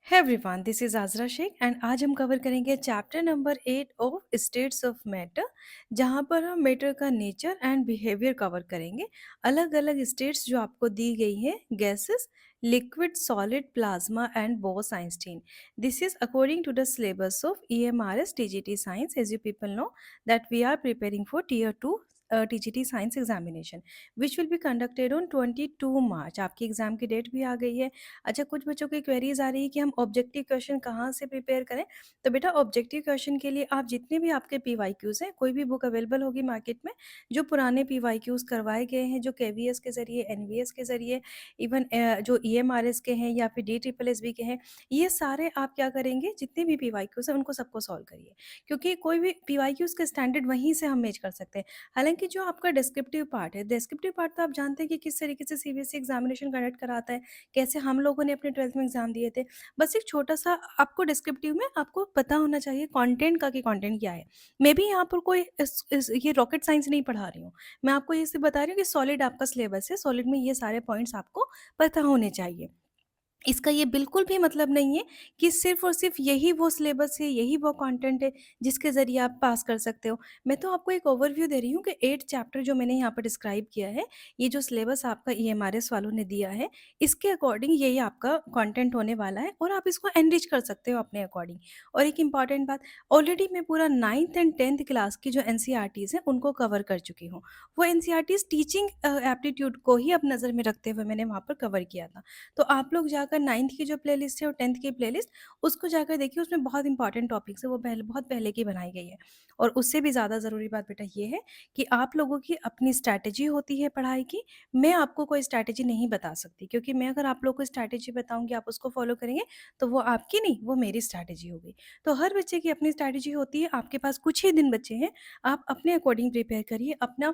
है everyone, this is Azra Shaikh and आज हम कवर करेंगे chapter number 8 of states of matter, जहां पर हम मैटर का नेचर एंड बिहेवियर कवर करेंगे। अलग अलग स्टेट्स जो आपको दी गई हैं, gases, liquid, solid, plasma and Bose Einstein. This is according to the syllabus of EMRS TGT science, as you people know that we are preparing for Tier 2 TGT science examination which will be conducted on 22 March. आपकी exam की date भी आ गई है। अच्छा, कुछ बच्चों की queries आ रही है कि हम ऑब्जेक्टिव क्वेश्चन कहाँ से प्रिपेयर करें। तो बेटा, ऑब्जेक्टिव क्वेश्चन के लिए आप जितने भी आपके PYQs हैं, कोई भी बुक अवेलेबल होगी मार्केट में, जो पुराने PYQs करवाए गए हैं, जो KVS के जरिए, NVS के जरिए, इवन जो EMRS के हैं या फिर DSSSB के हैं, ये सारे आप क्या करेंगे, जितने भी PYQs हैं उनको सबको सॉल्व करिए, क्योंकि कोई भी PYQs का स्टैंडर्ड वहीं से हम मेज कर सकते हैं। हालांकि जो आपका डिस्क्रिप्टिव पार्ट है, डिस्क्रिप्टिव पार्ट तो आप जानते हैं कि किस तरीके से CBSE एग्जामिनेशन कंडक्ट कराता है, कैसे हम लोगों ने अपने 12th में एग्ज़ाम दिए थे। बस एक छोटा-सा आपको डिस्क्रिप्टिव में आपको पता होना चाहिए कंटेंट का, कि कंटेंट क्या है। मे बी यहाँ पर कोई इस ये रॉकेट साइंस नहीं पढ़ा रही हूँ। मैं आपको ये सिर्फ़ बता रही हूँ कि सॉलिड आपका सिलेबस है, सॉलिड में ये सारे पॉइंट्स आपको पता होने चाहिए। इसका ये बिल्कुल भी मतलब नहीं है कि सिर्फ़ और सिर्फ़ यही वो सिलेबस है, यही वो कंटेंट है जिसके ज़रिए आप पास कर सकते हो। मैं तो आपको एक ओवरव्यू दे रही हूँ कि 8 चैप्टर जो मैंने यहाँ पर डिस्क्राइब किया है, ये जो सिलेबस आपका EMRS वालों ने दिया है, इसके अकॉर्डिंग यही आपका कंटेंट होने वाला है और आप इसको एनरिच कर सकते हो अपने अकॉर्डिंग। और एक इम्पॉर्टेंट बात, ऑलरेडी मैं पूरा 9th एंड 10th क्लास की जो NCERTs हैं, उनको कवर कर चुकी हूँ। वो NCERTs टीचिंग एप्टीट्यूड को ही अब नज़र में रखते हुए मैंने वहाँ पर कवर किया था। तो आप लोग जाकर 9th की जो प्लेलिस्ट है और 10th की प्लेलिस्ट, उसको जाकर देखिए, उसमें बहुत इंपॉर्टेंट टॉपिक्स है, वो पहले, बहुत पहले की बनाई गई है। और उससे भी ज़्यादा ज़रूरी बात बेटा ये है कि आप लोगों की अपनी स्ट्रैटेजी होती है पढ़ाई की। मैं आपको कोई स्ट्रैटेजी नहीं बता सकती, क्योंकि मैं अगर आप लोग को स्ट्रैटेजी बताऊँगी, आप उसको फॉलो करेंगे, तो वो आपकी नहीं, वो मेरी स्ट्रैटेजी होगी। तो हर बच्चे की अपनी स्ट्रैटेजी होती है, आपके पास कुछ ही दिन बचे हैं, आप अपने अकॉर्डिंग प्रिपेयर करिए अपना।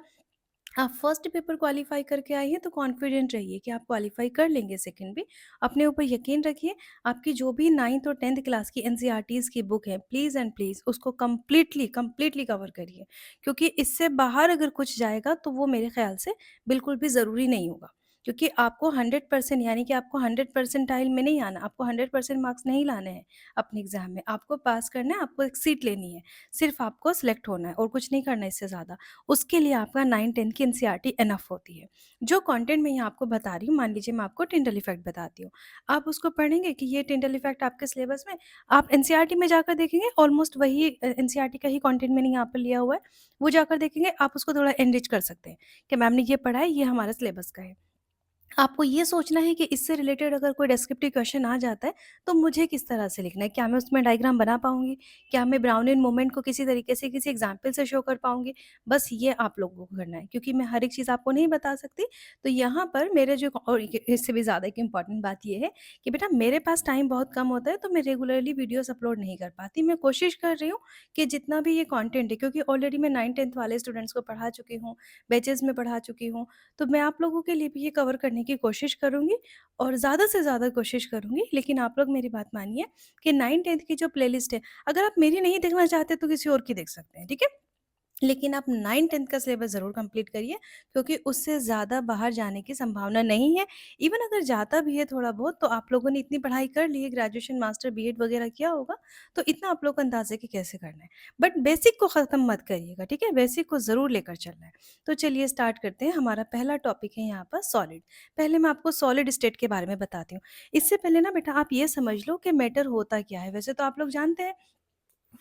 आप फर्स्ट पेपर क्वालीफाई करके आई हैं, तो कॉन्फिडेंट रहिए कि आप क्वालीफाई कर लेंगे सेकंड भी। अपने ऊपर यकीन रखिए। आपकी जो भी 9th और 10th क्लास की एनसीईआरटीज़ की बुक है, प्लीज़ एंड प्लीज़ उसको कंप्लीटली कंप्लीटली कवर करिए, क्योंकि इससे बाहर अगर कुछ जाएगा तो वो मेरे ख़्याल से बिल्कुल भी ज़रूरी नहीं होगा। क्योंकि आपको 100% यानी कि आपको 100 परसेंटाइल में नहीं आना, आपको 100% मार्क्स नहीं लाने हैं अपने एग्ज़ाम में। आपको पास करना है, आपको एक सीट लेनी है, सिर्फ़ आपको सेलेक्ट होना है और कुछ नहीं करना है इससे ज़्यादा। उसके लिए आपका 9-10 की एनसीईआरटी इनफ होती है। जो कंटेंट मैं यहाँ आपको बता रही हूँ, मान लीजिए मैं आपको टिंडल इफ़ेक्ट बताती हूँ। आप उसको पढ़ेंगे कि ये टिंडल इफ़ेक्ट आपके सिलेबस में, आप एनसीईआरटी में जाकर देखेंगे ऑलमोस्ट वही एनसीईआरटी का ही कंटेंट मैंने यहाँ पर लिया हुआ है। वो जाकर देखेंगे, आप उसको थोड़ा एनरिच कर सकते हैं कि मैम ने ये पढ़ा है, ये हमारा सिलेबस का है। आपको ये सोचना है कि इससे रिलेटेड अगर कोई डिस्क्रिप्टिव क्वेश्चन आ जाता है, तो मुझे किस तरह से लिखना है? क्या मैं उसमें डायग्राम बना पाऊँगी? क्या मैं ब्राउनिन मूवमेंट को किसी तरीके से, किसी एग्ज़ाम्पल से शो कर पाऊँगी? बस ये आप लोगों को करना है, क्योंकि मैं हर एक चीज़ आपको नहीं बता सकती। तो यहाँ पर मेरे जो, और इससे भी ज़्यादा एक इम्पॉर्टेंट बात ये है कि बेटा, मेरे पास टाइम बहुत कम होता है, तो मैं रेगुलरली वीडियोज़ अपलोड नहीं कर पाती। मैं कोशिश कर रही हूँ कि जितना भी ये कंटेंट है, क्योंकि ऑलरेडी मैं 9-10th वाले स्टूडेंट्स को पढ़ा चुकी हूँ, बैचेज़ में पढ़ा चुकी हूँ, तो मैं आप लोगों के लिए भी ये कवर करने की कोशिश करूँगी और ज़्यादा से ज़्यादा कोशिश करूँगी। लेकिन आप लोग मेरी बात मानिए कि 9-10th की जो प्लेलिस्ट है, अगर आप मेरी नहीं देखना चाहते तो किसी और की देख सकते हैं, ठीक है? लेकिन आप 9-10th का सिलेबस ज़रूर कंप्लीट करिए, क्योंकि उससे ज़्यादा बाहर जाने की संभावना नहीं है। इवन अगर जाता भी है थोड़ा बहुत, तो आप लोगों ने इतनी पढ़ाई कर ली है, ग्रेजुएशन, मास्टर, बीएड वगैरह किया होगा, तो इतना आप लोग को अंदाज़ा है कि कैसे करना है। बट बेसिक को ख़त्म मत करिएगा, ठीक है? बेसिक को ज़रूर लेकर चलना है। तो चलिए स्टार्ट करते हैं। हमारा पहला टॉपिक है यहाँ पर सॉलिड। पहले मैं आपको सॉलिड स्टेट के बारे में बताती हूँ। इससे पहले ना बेटा, आप ये समझ लो कि मैटर होता क्या है? वैसे तो आप लोग जानते हैं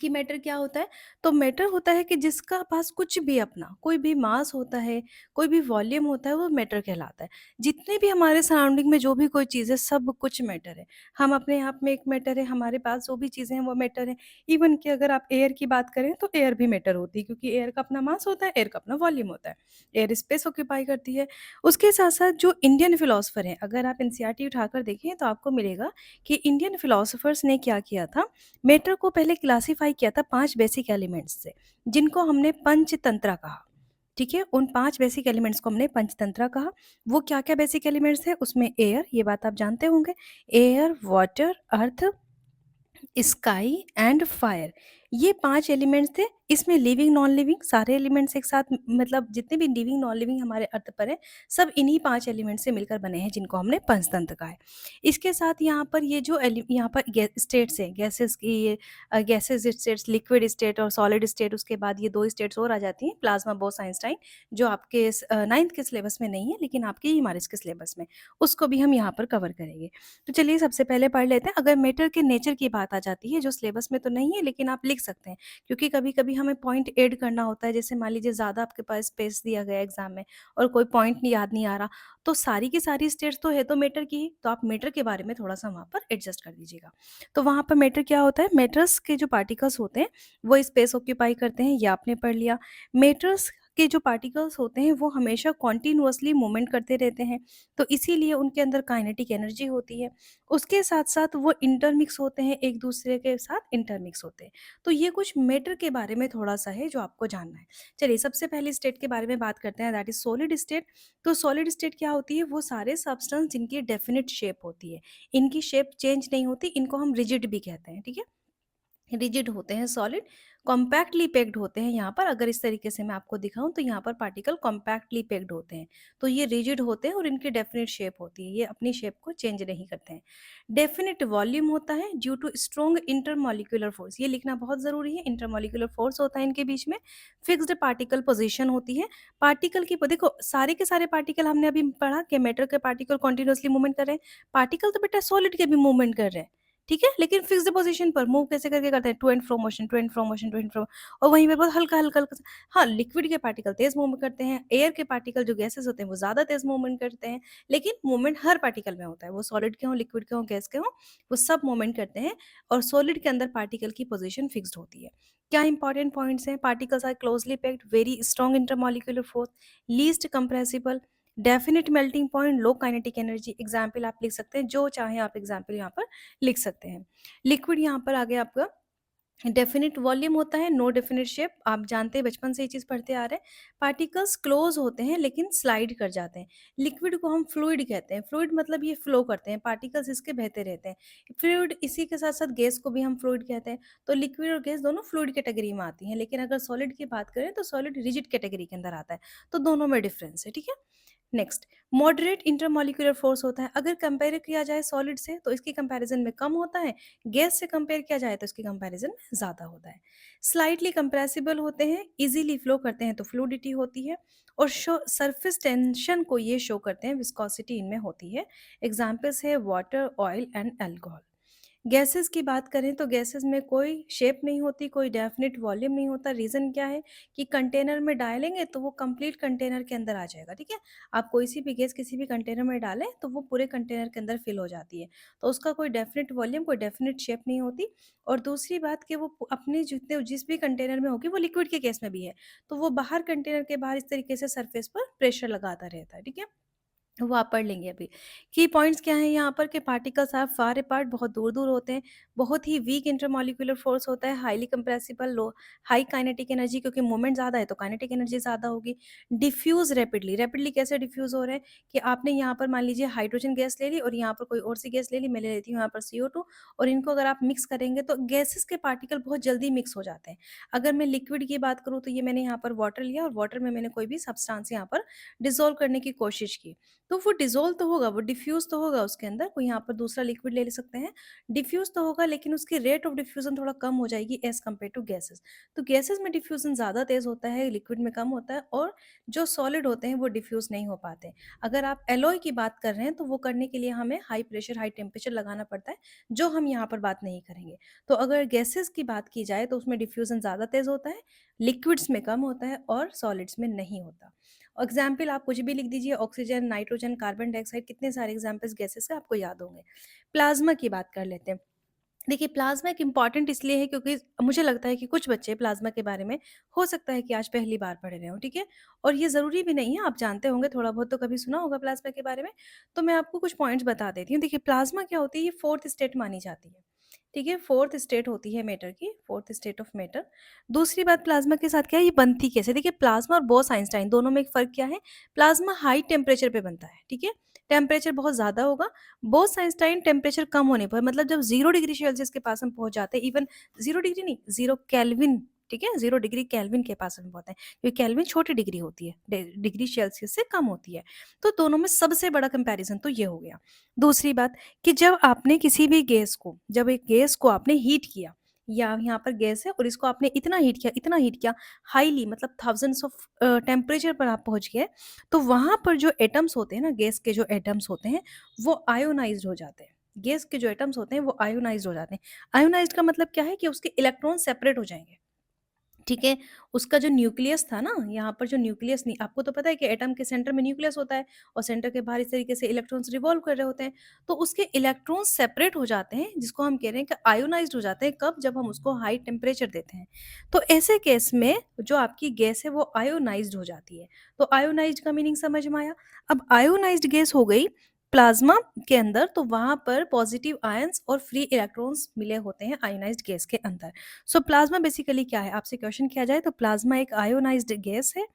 कि मैटर क्या होता है? तो मैटर होता है कि जिसका पास कुछ भी अपना, कोई भी मास होता है, कोई भी वॉल्यूम होता है, वो मैटर कहलाता है। जितने भी हमारे सराउंडिंग में जो भी कोई चीज़ है, सब कुछ मैटर है। हम अपने आप में एक मैटर है, हमारे पास जो भी चीज़ें हैं वो मैटर है। इवन कि अगर आप एयर की बात करें, तो एयर भी मैटर होती है, क्योंकि एयर का अपना मास होता है, एयर का अपना वॉल्यूम होता है। एयर स्पेस ऑक्यूपाई करती है। उसके साथ-साथ जो इंडियन फिलॉसफर हैं, अगर आप एनसीईआरटी उठाकर देखें तो आपको मिलेगा कि इंडियन फिलॉसफर्स ने क्या किया था, मैटर को पहले क्लासिफाई किया था 5 बेसिक एलिमेंट्स से, जिनको हमने पंचतंत्रा कहा। ठीक है? उन 5 बेसिक एलिमेंट्स को हमने पंचतंत्रा कहा। वो क्या-क्या बेसिक एलिमेंट्स थे? उसमें एयर, ये बात आप जानते होंगे। Air, water, earth, sky and fire, ये 5 एलिमेंट्स थे, इसमें लिविंग, नॉन लिविंग सारे एलिमेंट्स एक साथ मतलब जितने भी लिविंग, नॉन लिविंग हमारे अर्थ पर हैं, सब इन्हीं 5 एलिमेंट से मिलकर बने हैं जिनको हमने पंचतंत्र कहा है। इसके साथ यहाँ पर ये जो यहाँ पर स्टेट्स हैं, गैसेस की ये गैसेस स्टेट्स, लिक्विड स्टेट और सॉलिड स्टेट, उसके बाद ये 2 स्टेट्स और आ जाती हैं, प्लाज्मा, बोस-आइंस्टाइन, जो आपके 9th के सिलेबस में नहीं है लेकिन आपके ह्यूमैनिटीज़ के सिलेबस में, उसको भी हम यहाँ पर कवर करेंगे। तो चलिए सबसे पहले पढ़ लेते हैं। अगर मैटर के नेचर की बात आ जाती है, जो सिलेबस में तो नहीं है लेकिन आप लिख सकते हैं, क्योंकि कभी-कभी हमें पॉइंट ऐड करना होता है। जैसे मान लीजिए ज़्यादा आपके पास स्पेस दिया गया है एग्ज़ाम में और कोई पॉइंट नहीं याद नहीं आ रहा, तो सारी की सारी स्टेट्स तो है तो मैटर की ही, तो आप मैटर के बारे में थोड़ा-सा वहाँ पर एडजस्ट कर दीजिएगा। तो वहाँ पर मैटर क्या होता है, मैटर्स के जो पार्टिकल्स होते हैं, वो स्पेस ऑक्यूपाई करते हैं, ये आपने पढ़ लिया। मैटर्स के जो पार्टिकल्स होते हैं, वो हमेशा कॉन्टिन्यूअसली मूवमेंट करते रहते हैं, तो इसीलिए उनके अंदर काइनेटिक एनर्जी होती है। उसके साथ-साथ वो इंटरमिक्स होते हैं, एक-दूसरे के साथ इंटरमिक्स होते हैं। तो ये कुछ मैटर के बारे में थोड़ा-सा है जो आपको जानना है। चलिए सबसे पहले स्टेट के बारे में बात करते हैं, दैट इज़ सॉलिड स्टेट। तो सॉलिड स्टेट क्या होती है, वो सारे सब्सटेंस जिनकी डेफिनिट शेप होती है। इनकी शेप चेंज नहीं होती, इनको हम रिजिड भी कहते हैं, ठीक है? रिजिड होते हैं, सॉलिड, कॉम्पैक्टली पैक्ड होते हैं। यहाँ पर अगर इस तरीके से मैं आपको दिखाऊं तो यहाँ पर पार्टिकल कॉम्पैक्टली पैक्ड होते हैं, तो ये रिजिड होते हैं और इनकी डेफिनेट शेप होती है, ये अपनी शेप को चेंज नहीं करते हैं। डेफिनेट वॉल्यूम होता है due to strong intermolecular force, ये लिखना बहुत ज़रूरी है, इंटरमॉलिक्यूलर फोर्स होता है इनके बीच में। फिक्स्ड पार्टिकल पोजिशन होती है, पार्टिकल की देखो सारे के सारे पार्टिकल हमने अभी पढ़ा कि मैटर के पार्टिकल कॉन्टिन्यूसली मूवमेंट कर रहे हैं, पार्टिकल तो बेटा सॉलिड के भी मूवमेंट कर रहे हैं, ठीक है? लेकिन फिक्स्ड पोज़ीशन पर मूव कैसे करके करते हैं? To and fro motion, to and fro motion, to and fro, और वहीं पे बहुत हल्का-हल्का सा। हाँ, लिक्विड के पार्टिकल तेज़ मूवमेंट करते हैं, एयर के पार्टिकल जो गैसेज़ होते हैं वो ज़्यादा तेज़ मूवमेंट करते हैं, लेकिन मूवमेंट हर पार्टिकल में होता है, वो सॉलिड के हों, लिक्विड के हों, गैस के हों, वो सब मूवमेंट करते हैं और सॉलिड के अंदर पार्टिकल की पोज़ीशन फिक्स्ड होती है। क्या इंपॉर्टेंट पॉइंट्स हैं? Particles are closely packed, very strong intermolecular force, least compressible, definite melting point, low kinetic energy. Example आप लिख सकते हैं, जो चाहें आप एग्ज़ाम्पल यहाँ पर लिख सकते हैं। लिक्विड यहाँ पर आ गया आपका, डेफिनिट वॉल्यूम होता है, नो डेफिनिट शेप, आप जानते हैं बचपन से ये चीज़ पढ़ते आ रहे हैं। पार्टिकल्स क्लोज होते हैं लेकिन स्लाइड कर जाते हैं। लिक्विड को हम फ्लूइड कहते हैं, फ्लूइड मतलब ये फ्लो करते हैं, पार्टिकल्स इसके बहते रहते हैं। फ्लूइड, इसी के साथ साथ गैस को भी हम फ्लूइड कहते हैं। तो लिक्विड और गैस दोनों फ्लूइड कैटेगरी में आती हैं, लेकिन अगर सॉलिड की बात करें तो सॉलिड रिजिड कैटेगरी के अंदर आता है, तो दोनों में डिफरेंस है, ठीक है? नेक्स्ट, मॉडरेट इंटरमॉलिक्यूलर फोर्स होता है। अगर कंपेयर किया जाए सॉलिड से तो इसकी कंपैरिजन में कम होता है, गैस से कंपेयर किया जाए तो इसकी कंपैरिजन में ज़्यादा होता है। स्लाइटली कंप्रेसिबल होते हैं, इजीली फ्लो करते हैं तो फ्लूइडिटी होती है, और शो सरफेस टेंशन को ये शो करते हैं, विस्कोसिटी इनमें होती है। एग्जाम्पल्स है water, oil and alcohol. Gases की बात करें तो गैसेस में कोई शेप नहीं होती, कोई डेफिनिट वॉल्यूम नहीं होता। रीज़न क्या है कि कंटेनर में डालेंगे तो वो कंप्लीट कंटेनर के अंदर आ जाएगा, ठीक है? आप कोई सी भी गैस किसी भी कंटेनर में डालें तो वो पूरे कंटेनर के अंदर फिल हो जाती है, तो उसका कोई डेफिनिट वॉल्यूम, कोई डेफिनिट शेप नहीं होती। और दूसरी बात कि वो अपने जितने जिस भी कंटेनर में होगी वो लिक्विड के केस में भी है, तो वो बाहर कंटेनर के बाहर इस तरीके से सरफेस पर प्रेशर लगाता रहता है, ठीक है? वो आप पढ़ लेंगे अभी। की पॉइंट्स क्या हैं यहाँ पर कि पार्टिकल्स आर फार अपार्ट, बहुत दूर-दूर होते हैं, बहुत ही वीक इंटरमॉलिक्यूलर फोर्स होता है, हाईली कंप्रेसिबल, लो हाई काइनेटिक एनर्जी, क्योंकि मूवमेंट ज़्यादा है तो काइनेटिक एनर्जी ज़्यादा होगी। डिफ्यूज़ रैपिडली, रैपिडली कैसे डिफ्यूज़ हो रहे हैं कि आपने यहाँ पर मान लीजिए हाइड्रोजन गैस ले ली और यहाँ पर कोई और सी गैस ले ली, मैं ले लेती हूँ यहाँ पर CO2, और इनको अगर आप मिक्स करेंगे तो गैसेज़ के पार्टिकल बहुत जल्दी मिक्स हो जाते हैं। अगर मैं लिक्विड की बात करूँ तो ये मैंने यहाँ पर वाटर लिया और वाटर में मैंने कोई भी सब्सटेंस यहाँ पर डिसॉल्व करने की कोशिश की, तो वो डिसॉल्व तो होगा, वो डिफ्यूज़ तो होगा उसके अंदर, कोई यहाँ पर दूसरा लिक्विड ले सकते हैं, डिफ्यूज़ तो होगा लेकिन उसकी रेट ऑफ डिफ्यूज़न थोड़ा कम हो जाएगी एज़ कम्पेयर टू गैसेज़। तो गैसेज़ में डिफ्यूज़न ज़्यादा तेज़ होता है, लिक्विड में कम होता है, और जो सॉलिड होते हैं वो डिफ्यूज़ नहीं हो पाते। अगर आप एलॉय की बात कर रहे हैं तो वो करने के लिए हमें हाई प्रेशर, हाई टेम्परेचर लगाना पड़ता है, जो हम यहाँ पर बात नहीं करेंगे। तो अगर गैसेज़ की बात की जाए तो उसमें डिफ्यूज़न ज़्यादा तेज़ होता है, लिक्विड्स में कम होता है और सॉलिड्स में नहीं होता। एग्जाम्पल आप कुछ भी लिख दीजिए, ऑक्सीजन, नाइट्रोजन, कार्बन डाइऑक्साइड, कितने सारे एग्जाम्पल्स गैसेस के आपको याद होंगे। प्लाज्मा की बात कर लेते हैं। देखिए प्लाज्मा एक इम्पॉर्टेंट इसलिए है क्योंकि मुझे लगता है कि कुछ बच्चे प्लाज्मा के बारे में हो सकता है कि आज पहली बार पढ़ रहे हों, ठीक है? और ये ज़रूरी भी नहीं है, आप जानते होंगे, थोड़ा बहुत तो कभी सुना होगा प्लाज्मा के बारे में। तो मैं आपको कुछ पॉइंट्स बता देती हूँ। देखिए प्लाज्मा क्या होती है, ये फोर्थ स्टेट मानी जाती है, ठीक है? फोर्थ स्टेट होती है मैटर की, फोर्थ स्टेट ऑफ मैटर। दूसरी बात प्लाज्मा के साथ क्या है, ये बनती कैसे? देखिए प्लाज्मा और बोस-आइंस्टाइन दोनों में एक फ़र्क क्या है? प्लाज्मा हाई टेम्परेचर पे बनता है, ठीक है? टेम्परेचर बहुत ज़्यादा होगा, बोस-आइंस्टाइन टेम्परेचर कम होने पर मतलब जब 0 डिग्री सेल्सियस के पास हम पहुँच जाते हैं, इवन 0 डिग्री नहीं, 0 केल्विन, ठीक है? 0 डिग्री केल्विन के पास हम पहुँचते हैं, क्योंकि केल्विन छोटी डिग्री होती है, डिग्री सेल्सियस से कम होती है। तो दोनों में सबसे बड़ा कंपैरिज़न तो ये हो गया। दूसरी बात कि जब आपने किसी भी गैस को, जब एक गैस को आपने हीट किया, या यहाँ पर गैस है और इसको आपने इतना हीट किया, हाईली मतलब थाउज़ेंड्स ऑफ टेम्परेचर पर आप पहुँच गए, तो वहाँ पर जो एटम्स होते हैं ना, गैस के जो एटम्स होते हैं, वो आयोनाइज़्ड हो जाते हैं। गैस के जो एटम्स होते हैं, वो आयोनाइज़्ड हो जाते हैं। आयोनाइज़्ड का मतलब क्या है कि उसके इलेक्ट्रॉन सेपरेट हो जाएँगे। ठीक है? उसका जो न्यूक्लियस था ना, यहाँ पर जो न्यूक्लियस नहीं, आपको तो पता है कि एटम के सेंटर में न्यूक्लियस होता है और सेंटर के बाहर इस तरीके से इलेक्ट्रॉन्स रिवॉल्व कर रहे होते हैं। तो उसके इलेक्ट्रॉन्स सेपरेट हो जाते हैं, जिसको हम कह रहे हैं कि आयोनाइज़्ड हो जाते हैं, कब? जब हम उसको हाई टेम्परेचर देते हैं। तो ऐसे केस में जो आपकी गैस है वो आयोनाइज़्ड हो जाती है। तो आयोनाइज़्ड का मीनिंग समझ में आया? अब आयोनाइज़्ड गैस हो गई प्लाज़्मा के अंदर, तो वहाँ पर पॉज़िटिव आयन्स और फ्री इलेक्ट्रॉन्स मिले होते हैं आयोनाइज़्ड गैस के अंदर। सो प्लाज्मा बेसिकली क्या है? आपसे क्वेश्चन किया जाए तो प्लाज्मा एक आयोनाइज्ड गैस है।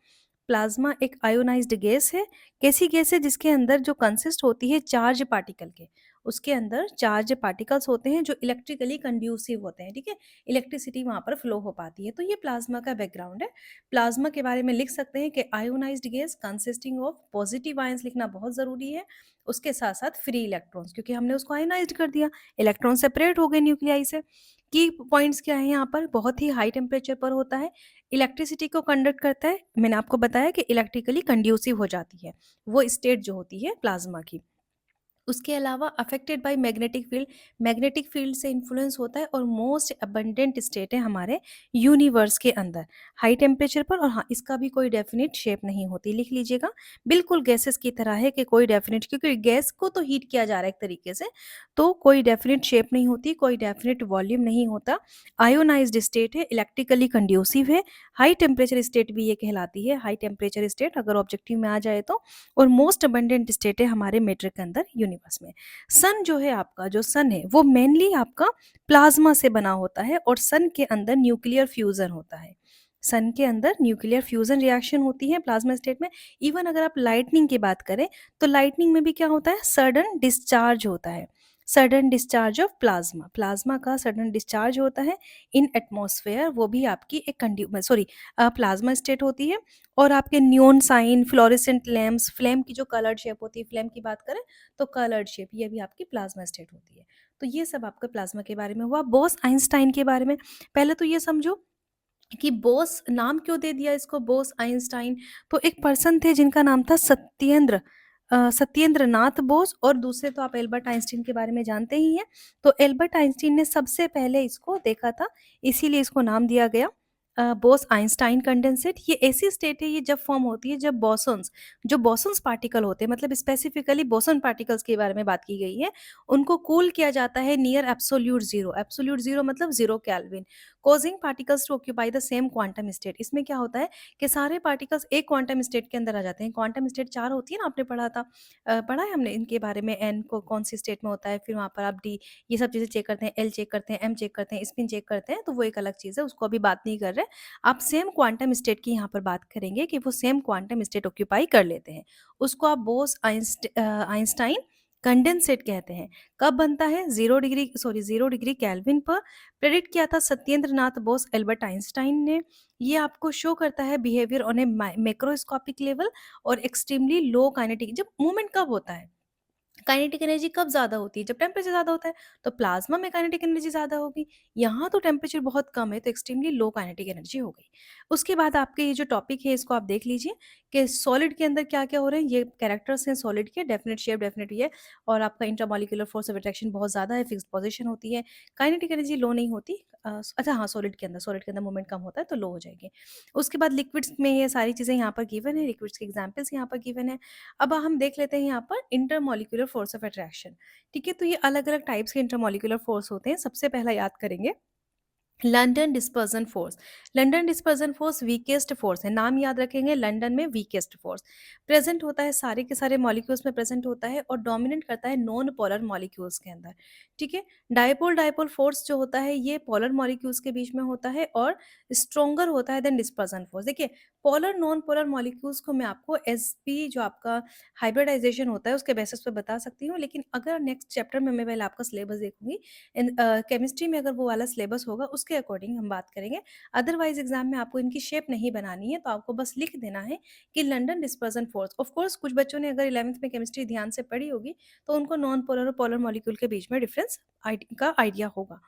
प्लाज्मा एक आयोनाइज्ड गैस है। कैसी गैस है? जिसके अंदर जो कंसिस्ट होती है चार्ज पार्टिकल के। उसके अंदर चार्ज पार्टिकल्स होते हैं जो इलेक्ट्रिकली कंड्यूसिव होते हैं, ठीक है? इलेक्ट्रिसिटी वहाँ पर फ्लो हो पाती है। तो ये प्लाज्मा का बैकग्राउंड है। प्लाज्मा के बारे में लिख सकते हैं कि ionised gas consisting of positive ions, लिखना बहुत ज़रूरी है। उसके साथ-साथ फ्री इलेक्ट्रॉन्स, क्योंकि हमने उसको आयोनाइज्ड कर दिया, इलेक्ट्रॉन सेपरेट हो गए न्यूक्लियाई से। की पॉइंट्स क्या है यहाँ पर? बहुत ही हाई टेम्परेचर पर होता है, इलेक्ट्रिसिटी को कंडक्ट करता है। मैंने आपको बताया कि इलेक्ट्रिकली कंड्यूसिव हो जाती है, वो स्टेट जो होती है प्लाज़्मा की। उसके अलावा अफेक्टेड बाय मैग्नेटिक फील्ड से इन्फ्लुएंस होता है और मोस्ट अबंडेंट स्टेट है हमारे यूनिवर्स के अंदर, हाई टेम्परेचर पर। और हाँ, इसका भी कोई डेफिनिट शेप नहीं होती, लिख लीजिएगा। बिल्कुल गैसेस की तरह है कि कोई डेफिनिट, क्योंकि गैस को तो हीट किया जा रहा है एक तरीके से, तो कोई डेफिनिट शेप नहीं होती, कोई डेफिनिट वॉल्यूम नहीं होता। आयोनाइज्ड स्टेट है, इलेक्ट्रिकली कंड्यूसिव है। हाई टेम्परेचर स्टेट भी ये कहलाती है, हाई टेम्परेचर स्टेट अगर ऑब्जेक्टिव में आ जाए तो। और मोस्ट अबंडेंट स्टेट है हमारे मैटर के अंदर, यूनिवर्स में। सन जो है आपका, जो सन है वो मेनली आपका प्लाज्मा से बना होता है और सन के अंदर न्यूक्लियर फ्यूजन होता है। सन के अंदर न्यूक्लियर फ्यूजन रिएक्शन होती है प्लाज्मा स्टेट में। इवन अगर आप लाइटनिंग की बात करें तो लाइटनिंग में भी क्या होता है? सडन डिस्चार्ज होता है। Sudden discharge of plasma, plasma का सडन डिस्चार्ज होता है इन एटमॉस्फेयर, वो भी आपकी एक प्लाज्मा स्टेट होती है। और आपके neon sign, fluorescent lamps, flame की जो कलर्ड शेप होती है, फ्लेम की बात करें तो कलर्ड शेप, ये भी आपकी प्लाज्मा स्टेट होती है। तो ये सब आपका प्लाज्मा के बारे में हुआ। बोस आइंस्टाइन के बारे में पहले तो ये समझो कि बोस नाम क्यों दे दिया इसको बोस आइंस्टाइन? तो एक पर्सन थे जिनका नाम था सत्येंद्र नाथ बोस, और दूसरे तो आप एल्बर्ट आइंस्टीन के बारे में जानते ही हैं। तो एल्बर्ट आइंस्टीन ने सबसे पहले इसको देखा था, इसीलिए इसको नाम दिया गया बोस आइंस्टाइन कंडेंसेट। ये ऐसी स्टेट है, ये जब फॉर्म होती है जब बॉसन्स, जो बॉसन्स पार्टिकल होते हैं, मतलब स्पेसिफिकली बोसन पार्टिकल्स के बारे में बात की गई है, उनको कूल किया जाता है near absolute zero. Absolute zero मतलब zero kelvin, causing particles to occupy the same quantum state. इसमें क्या होता है कि सारे पार्टिकल्स एक क्वांटम स्टेट के अंदर आ जाते हैं। क्वांटम स्टेट 4 होती है ना, आपने पढ़ा था, पढ़ा है हमने इनके बारे में, एन को कौन सी स्टेट में होता है, फिर वहाँ पर आप डी, ये सब चीज़ें चेक करते हैं, एल चेक करते हैं, एम चेक करते हैं, स्पिन चेक करते हैं, तो वो एक अलग चीज़ है, उसको अभी बात नहीं कर रहे। आप सेम क्वांटम स्टेट की यहाँ पर बात करेंगे कि वो सेम क्वांटम स्टेट ऑक्यूपाई कर लेते हैं। उसको आप बोस आइंस्टाइन कंडेंसेट कहते हैं। कब बनता है? 0 डिग्री केल्विन पर। प्रेडिक्ट किया था सत्येंद्र नाथ बोस, एल्बर्ट आइंस्टाइन ने। ये आपको शो करता है behaviour on A macroscopic level और एक्सट्रीमली लो काइनेटिक। जब मूवमेंट कब होता है? काइनेटिक एनर्जी कब ज़्यादा होती है? जब टेम्परेचर ज़्यादा होता है, तो प्लाज़्मा में काइनेटिक एनर्जी ज़्यादा होगी। यहाँ तो टेम्परेचर बहुत कम है, तो एक्सट्रीमली लो काइनेटिक एनर्जी हो गई। उसके बाद आपके ये जो टॉपिक है इसको आप देख लीजिए कि सॉलिड के अंदर क्या-क्या हो रहा है। ये कैरेक्टर्स हैं सॉलिड के, डेफिनिट शेप, डेफिनिट ये, और आपका इंटरमॉलिक्यूलर फोर्स ऑफ अट्रैक्शन बहुत ज़्यादा है, फिक्स्ड पोज़ीशन होती है। काइनेटिक एनर्जी लो नहीं होती। अच्छा हाँ, सॉलिड के अंदर मूवमेंट कम होता है तो लो हो जाएगी। उसके बाद लिक्विड्स में ये सारी चीज़ें यहाँ पर गिवन है, लिक्विड्स के एग्ज़ाम्पल्स यहाँ पर गिवन है। अब हम देख लेते हैं यहाँ पर इंटरमॉलिक्यूलर फोर्स ऑफ अट्रैक्शन। ठीक है, तो ये अलग-अलग टाइप्स के इंटरमॉलिक्यूलर फोर्स होते हैं। सबसे पहला याद करेंगे London dispersion force. London dispersion force weakest force है, नाम याद रखेंगे, लंदन में वीकेस्ट फोर्स प्रेजेंट होता है, सारे के सारे मॉलिक्यूल्स में प्रेजेंट होता है और डोमिनेट करता है नॉन पोलर मॉलिक्यूल्स के अंदर। ठीक है, डायपोल डायपोल फोर्स जो होता है ये पोलर मॉलिक्यूल्स के बीच में होता है और स्ट्रोंगर होता है देन डिस्पर्जन फोर्स। देखिए, पोलर नॉन पोलर मॉलिक्यूल्स को मैं आपको एसपी जो आपका हाइब्रिडाइजेशन होता है उसके बेसिस पे बता सकती हूँ, लेकिन अगर नेक्स्ट चैप्टर में मैं पहले आपका सिलेबस देखूंगी, केमिस्ट्री में अगर वो वाला सिलेबस होगा उसके अकॉर्डिंग हम बात करेंगे। अदरवाइज एग्जाम में आपको इनकी शेप नहीं बनानी है, तो आपको बस लिख देना है कि London dispersion force. Of course कुछ बच्चों ने अगर 11th में केमिस्ट्री ध्यान से पढ़ी होगी तो उनको नॉन पोलर और पोलर मॉलिक्यूल के बीच में डिफरेंस का आइडिया होगा।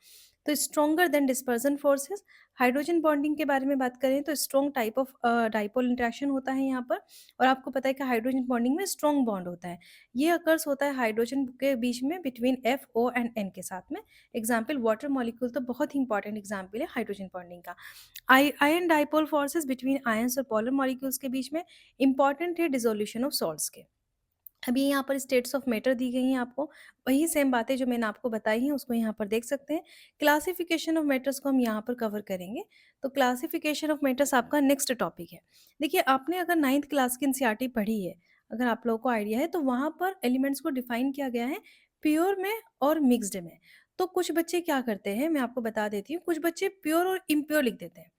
तो stronger than dispersion forces, hydrogen bonding के बारे में बात करें तो strong type of dipole interaction होता है यहाँ पर। और आपको पता है कि हाइड्रोजन बॉन्डिंग में स्ट्रॉन्ग बॉन्ड होता है। ये अकर्स होता है हाइड्रोजन के बीच में between F O and N के साथ में। एग्जाम्पल वाटर मॉलिक्यूल तो बहुत ही इंपॉर्टेंट एग्जाम्पल है हाइड्रोजन बॉन्डिंग का। Ion dipole forces between ions और पोलर मॉलिक्यूल्स के बीच में इंपॉर्टेंट है डिसोल्यूशन ऑफ सॉल्ट्स के। अभी यहाँ पर स्टेट्स ऑफ मैटर दी गई हैं आपको, वही सेम बातें जो मैंने आपको बताई हैं उसको यहाँ पर देख सकते हैं। क्लासिफिकेशन ऑफ मैटर्स को हम यहाँ पर कवर करेंगे। तो क्लासिफिकेशन ऑफ मैटर्स आपका नेक्स्ट टॉपिक है। देखिए आपने अगर 9th क्लास की एनसीईआरटी पढ़ी है, अगर आप लोगों को आइडिया है, तो वहाँ पर एलिमेंट्स को डिफाइन किया गया है प्योर में और मिक्स्ड में। तो कुछ बच्चे क्या करते हैं मैं आपको बता देती हूँ, कुछ बच्चे प्योर और इम्प्योर लिख देते हैं,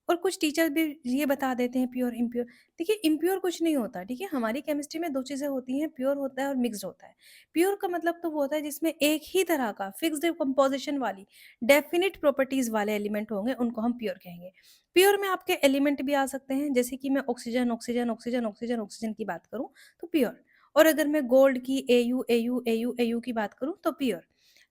और कुछ टीचर भी ये बता देते हैं प्योर इम्प्योर। देखिए इम्प्योर कुछ नहीं होता, ठीक है, हमारी केमिस्ट्री में दो चीज़ें होती हैं, प्योर होता है और मिक्स्ड होता है। प्योर का मतलब तो वो होता है जिसमें एक ही तरह का फिक्स्ड कंपोजिशन वाली डेफिनिट प्रॉपर्टीज वाले एलिमेंट होंगे, उनको हम प्योर कहेंगे। प्योर में आपके एलिमेंट भी आ सकते हैं, जैसे कि मैं oxygen oxygen oxygen oxygen oxygen की बात करूँ तो प्योर। और अगर मैं गोल्ड की एयू एयू एयू एयू की बात करूँ तो प्योर।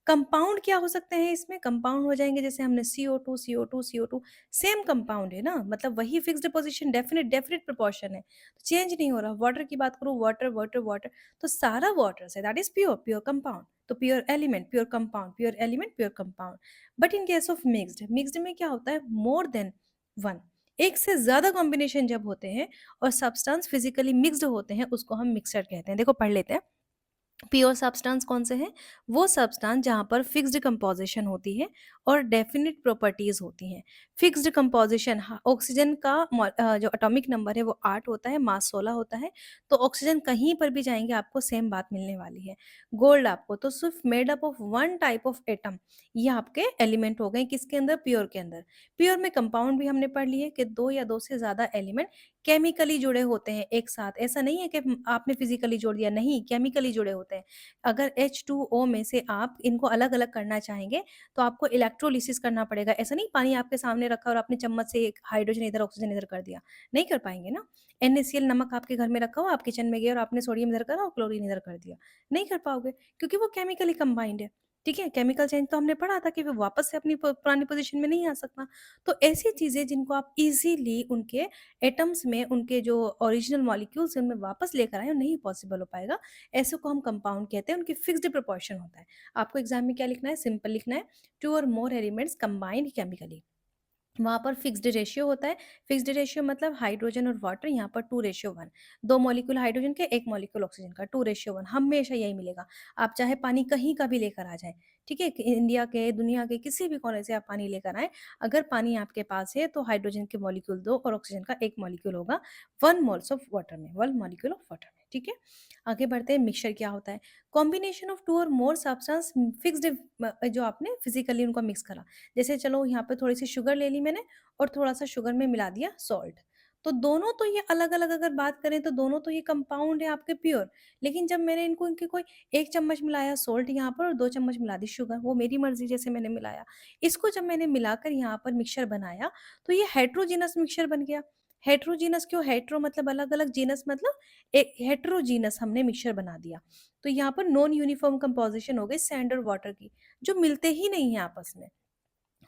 कंपाउंड क्या हो सकते हैं इसमें, कंपाउंड हो जाएंगे जैसे हमने CO2 CO2 CO2, same compound है ना, मतलब वही fixed position, definite definite proportion है, तो चेंज नहीं हो रहा। वाटर की बात करूँ, वाटर वाटर वाटर, तो सारा वाटर से that is pure, pure compound. तो pure element pure compound, pure element pure compound. But in case of mixed, mixed में क्या होता है, मोर देन वन, एक से ज्यादा कॉम्बिनेशन जब होते हैं और सब्सटेंस फिजिकली मिक्स्ड होते हैं उसको हम मिक्सर कहते हैं। देखो पढ़ लेते हैं। प्योर सब्सटेंस कौन से हैं, वो सब्सटेंस जहाँ पर फिक्स्ड कंपोजिशन होती है और डेफिनिट प्रॉपर्टीज होती हैं। फिक्स्ड कंपोजिशन, ऑक्सीजन का जो एटॉमिक नंबर है वो 8 होता है, मास 16 होता है। तो ऑक्सीजन कहीं पर भी जाएंगे आपको सेम बात मिलने वाली है। गोल्ड आपको तो सिर्फ made up of one type of atom, ये आपके एलिमेंट हो गए किसके अंदर, प्योर के अंदर। प्योर में कंपाउंड भी हमने पढ़ लिए कि दो या दो से ज्यादा एलिमेंट केमिकली जुड़े होते हैं एक साथ। ऐसा नहीं है कि आपने फिजिकली जोड़ दिया, नहीं, केमिकली जुड़े होते हैं। अगर H2O में से आप इनको अलग अलग करना चाहेंगे तो आपको इलेक्ट्रोलिसिस करना पड़ेगा। ऐसा नहीं पानी आपके सामने रखा और आपने चम्मच से एक हाइड्रोजन इधर ऑक्सीजन इधर कर दिया, नहीं कर पाएंगे ना। NaCl नमक आपके घर में रखा हो, आप किचन में गए और आपने सोडियम इधर करा और क्लोरीन इधर कर दिया, नहीं कर पाओगे, क्योंकि वो केमिकली कंबाइंड है। ठीक है, केमिकल चेंज तो हमने पढ़ा था कि वो वापस से अपनी पुरानी पोजीशन में नहीं आ सकता। तो ऐसी चीजें जिनको आप इजीली उनके एटम्स में, उनके जो ओरिजिनल मॉलिक्यूल्स हैं उनमें वापस लेकर आए, नहीं पॉसिबल हो पाएगा। ऐसे को हम कंपाउंड कहते हैं, उनकी फिक्स्ड प्रोपोर्शन होता है। आपको एग्जाम में क्या लिखना है, सिंपल लिखना है, टू और मोर एलिमेंट्स कंबाइंड केमिकली। वहाँ पर फिक्स्ड रेशियो होता है। फिक्स्ड रेशियो मतलब हाइड्रोजन और वाटर, यहाँ पर 2:1, दो मॉलिक्यूल हाइड्रोजन के एक मॉलिक्यूल ऑक्सीजन का, 2:1 हमेशा यही मिलेगा। आप चाहे पानी कहीं का भी लेकर आ जाए, ठीक है, कि इंडिया के दुनिया के किसी भी कोने से आप पानी लेकर आए, अगर पानी आपके पास है तो हाइड्रोजन के मॉलिक्यूल दो और ऑक्सीजन का एक मॉलिक्यूल होगा 1 मोल्स ऑफ वाटर में, 1 मॉलिक्यूल ऑफ वाटर में। ठीक है, आगे बढ़ते हैं। मिक्सचर क्या होता है, कॉम्बिनेशन ऑफ टू और मोर सब्सटेंस फिक्स्ड, जो आपने फिजिकली उनको मिक्स करा। जैसे चलो यहाँ पे थोड़ी सी शुगर ले ली मैंने और थोड़ा-सा शुगर में मिला दिया सॉल्ट। तो दोनों तो ये अलग-अलग अगर बात करें तो दोनों तो ये कंपाउंड है आपके प्योर। लेकिन जब मैंने इनको इनके कोई 1 चम्मच मिलाया सॉल्ट यहाँ पर और 2 चम्मच मिला दी शुगर, वो मेरी मर्ज़ी जैसे मैंने मिलाया। इसको जब मैंने मिलाकर यहाँ पर मिक्सचर बनाया तो ये हेटेरोजेनस मिक्सचर बन गया। हेटेरोजेनस क्यों, हेटेरो मतलब अलग-अलग, जीनस मतलब एक, हेटेरोजेनस हमने मिक्सचर बना दिया। तो यहाँ पर नॉन यूनिफॉर्म कंपोज़िशन हो गई सैंड और वाटर की, जो मिलते ही नहीं हैं आपस में।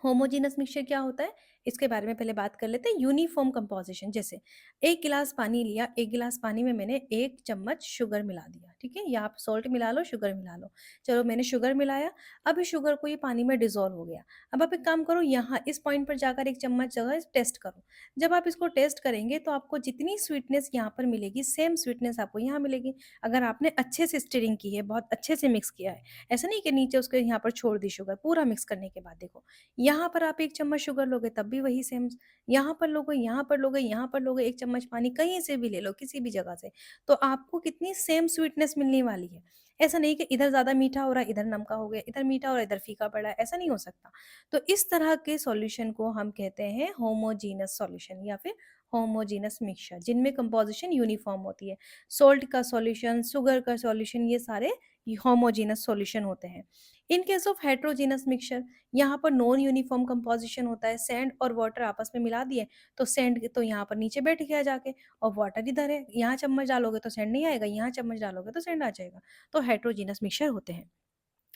होमोजेनस मिक्सचर क्या होता है, इसके बारे में पहले बात कर लेते हैं। यूनिफॉर्म कंपोजिशन, जैसे एक गिलास पानी लिया, एक गिलास पानी में मैंने एक चम्मच शुगर मिला दिया, ठीक है, या आप सॉल्ट मिला लो, शुगर मिला लो। चलो मैंने शुगर मिलाया, अब इस शुगर को ये पानी में डिजोल्व हो गया। अब आप एक काम करो, यहाँ इस पॉइंट पर जाकर एक चम्मच जगह टेस्ट करो। जब आप इसको टेस्ट करेंगे तो आपको जितनी स्वीटनेस यहाँ पर मिलेगी सेम स्वीटनेस आपको यहाँ मिलेगी। अगर आपने अच्छे से स्टीरिंग की है, बहुत अच्छे से मिक्स किया है, ऐसा नहीं कि नीचे उसके यहाँ पर छोड़ दी शुगर, पूरा मिक्स करने के बाद देखो, यहाँ पर आप 1 चम्मच शुगर लोगे तब भी वही सेम, यहाँ पर लोगे, यहाँ पर लोगे, यहाँ पर लोगे, 1 चम्मच पानी कहीं से भी ले लो, किसी भी जगह से, तो आपको कितनी सेम स्वीटनेस मिलने वाली है। ऐसा नहीं कि इधर ज़्यादा मीठा हो रहा है, इधर नमका हो गया, इधर मीठा हो रहा है, इधर फीका पड़ा है, ऐसा नहीं हो सकता। तो इस तरह के सॉल्यूशन को हम कहते हैं होमोजेनस सॉल्यूशन या फिर होमोजेनस मिक्सचर जिनमें कंपोजिशन यूनिफॉर्म होती है। सोल्ट का सॉल्यूशन, शुगर का सॉल्यूशन, ये सारे होमोजेनस सॉल्यूशन होते हैं। इन केस ऑफ हेट्रोजेनस मिक्सचर, यहाँ पर नॉन यूनिफॉर्म कंपोजिशन होता है। सैंड और वाटर आपस में मिला दिए तो सैंड तो यहाँ पर नीचे बैठ गया जाके, और वाटर इधर है, यहाँ चम्मच डालोगे तो सैंड नहीं आएगा, यहाँ चम्मच डालोगे तो सैंड आ जाएगा। तो हेट्रोजेनस मिक्सचर होते हैं,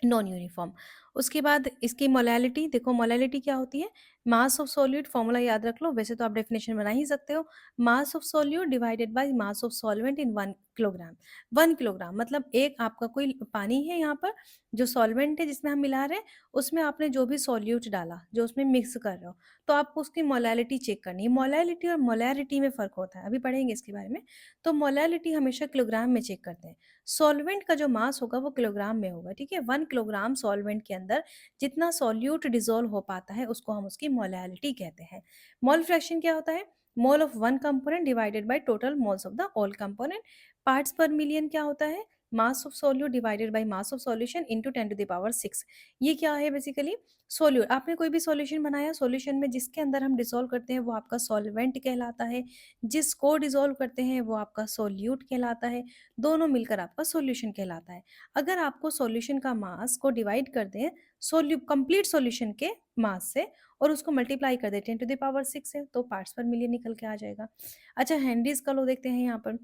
नॉन यूनिफॉर्म। उसके बाद इसकी मोलैलिटी देखो, मोलैलिटी क्या होती है? मास ऑफ सॉल्यूट, फॉर्मूला याद रख लो, वैसे तो आप डेफिनेशन बना ही सकते हो। Mass of solute divided by mass of solvent in 1 kilogram. 1 kilogram मतलब एक आपका कोई पानी है, यहाँ पर जो सॉल्वेंट है जिसमें हम मिला रहे हैं, उसमें आपने जो भी सॉल्यूट डाला, जो उसमें मिक्स कर रहे हो, तो आपको उसकी मोलैलिटी चेक करनी है। मोलैलिटी और मोलैरिटी में फ़र्क होता है, अभी पढ़ेंगे इसके बारे में। तो मोलैलिटी हमेशा किलोग्राम में चेक करते हैं। सॉल्वेंट का जो मास होगा वो किलोग्राम में होगा, ठीक है। 1 किलोग्राम सॉल्वेंट के अंदर जितना सॉल्यूट डिसॉल्व हो पाता है उसको हम उसकी मोलैलिटी कहते हैं। मोल फ्रैक्शन क्या होता है? Mole of one component divided by total moles of the all component. Parts पर मिलियन क्या होता है? Mass of solute divided by mass of solution into 10⁻⁶। ये क्या है बेसिकली? सॉल्यूट, आपने कोई भी सॉल्यूशन बनाया, सॉल्यूशन में जिसके अंदर हम डिसॉल्व करते हैं वो आपका सॉल्वेंट कहलाता है, जिसको डिसॉल्व करते हैं वो आपका सॉल्यूट कहलाता है, दोनों मिलकर आपका सॉल्यूशन कहलाता है। अगर आपको सॉल्यूशन का मास को डिवाइड कर दें कंप्लीट सॉल्यूशन के मास से और उसको मल्टीप्लाई कर दें 10⁻⁶ से, तो पार्ट्स पर मिलियन निकल के आ जाएगा। अच्छा, हेनरीज का लॉ देखते हैं यहाँ पर।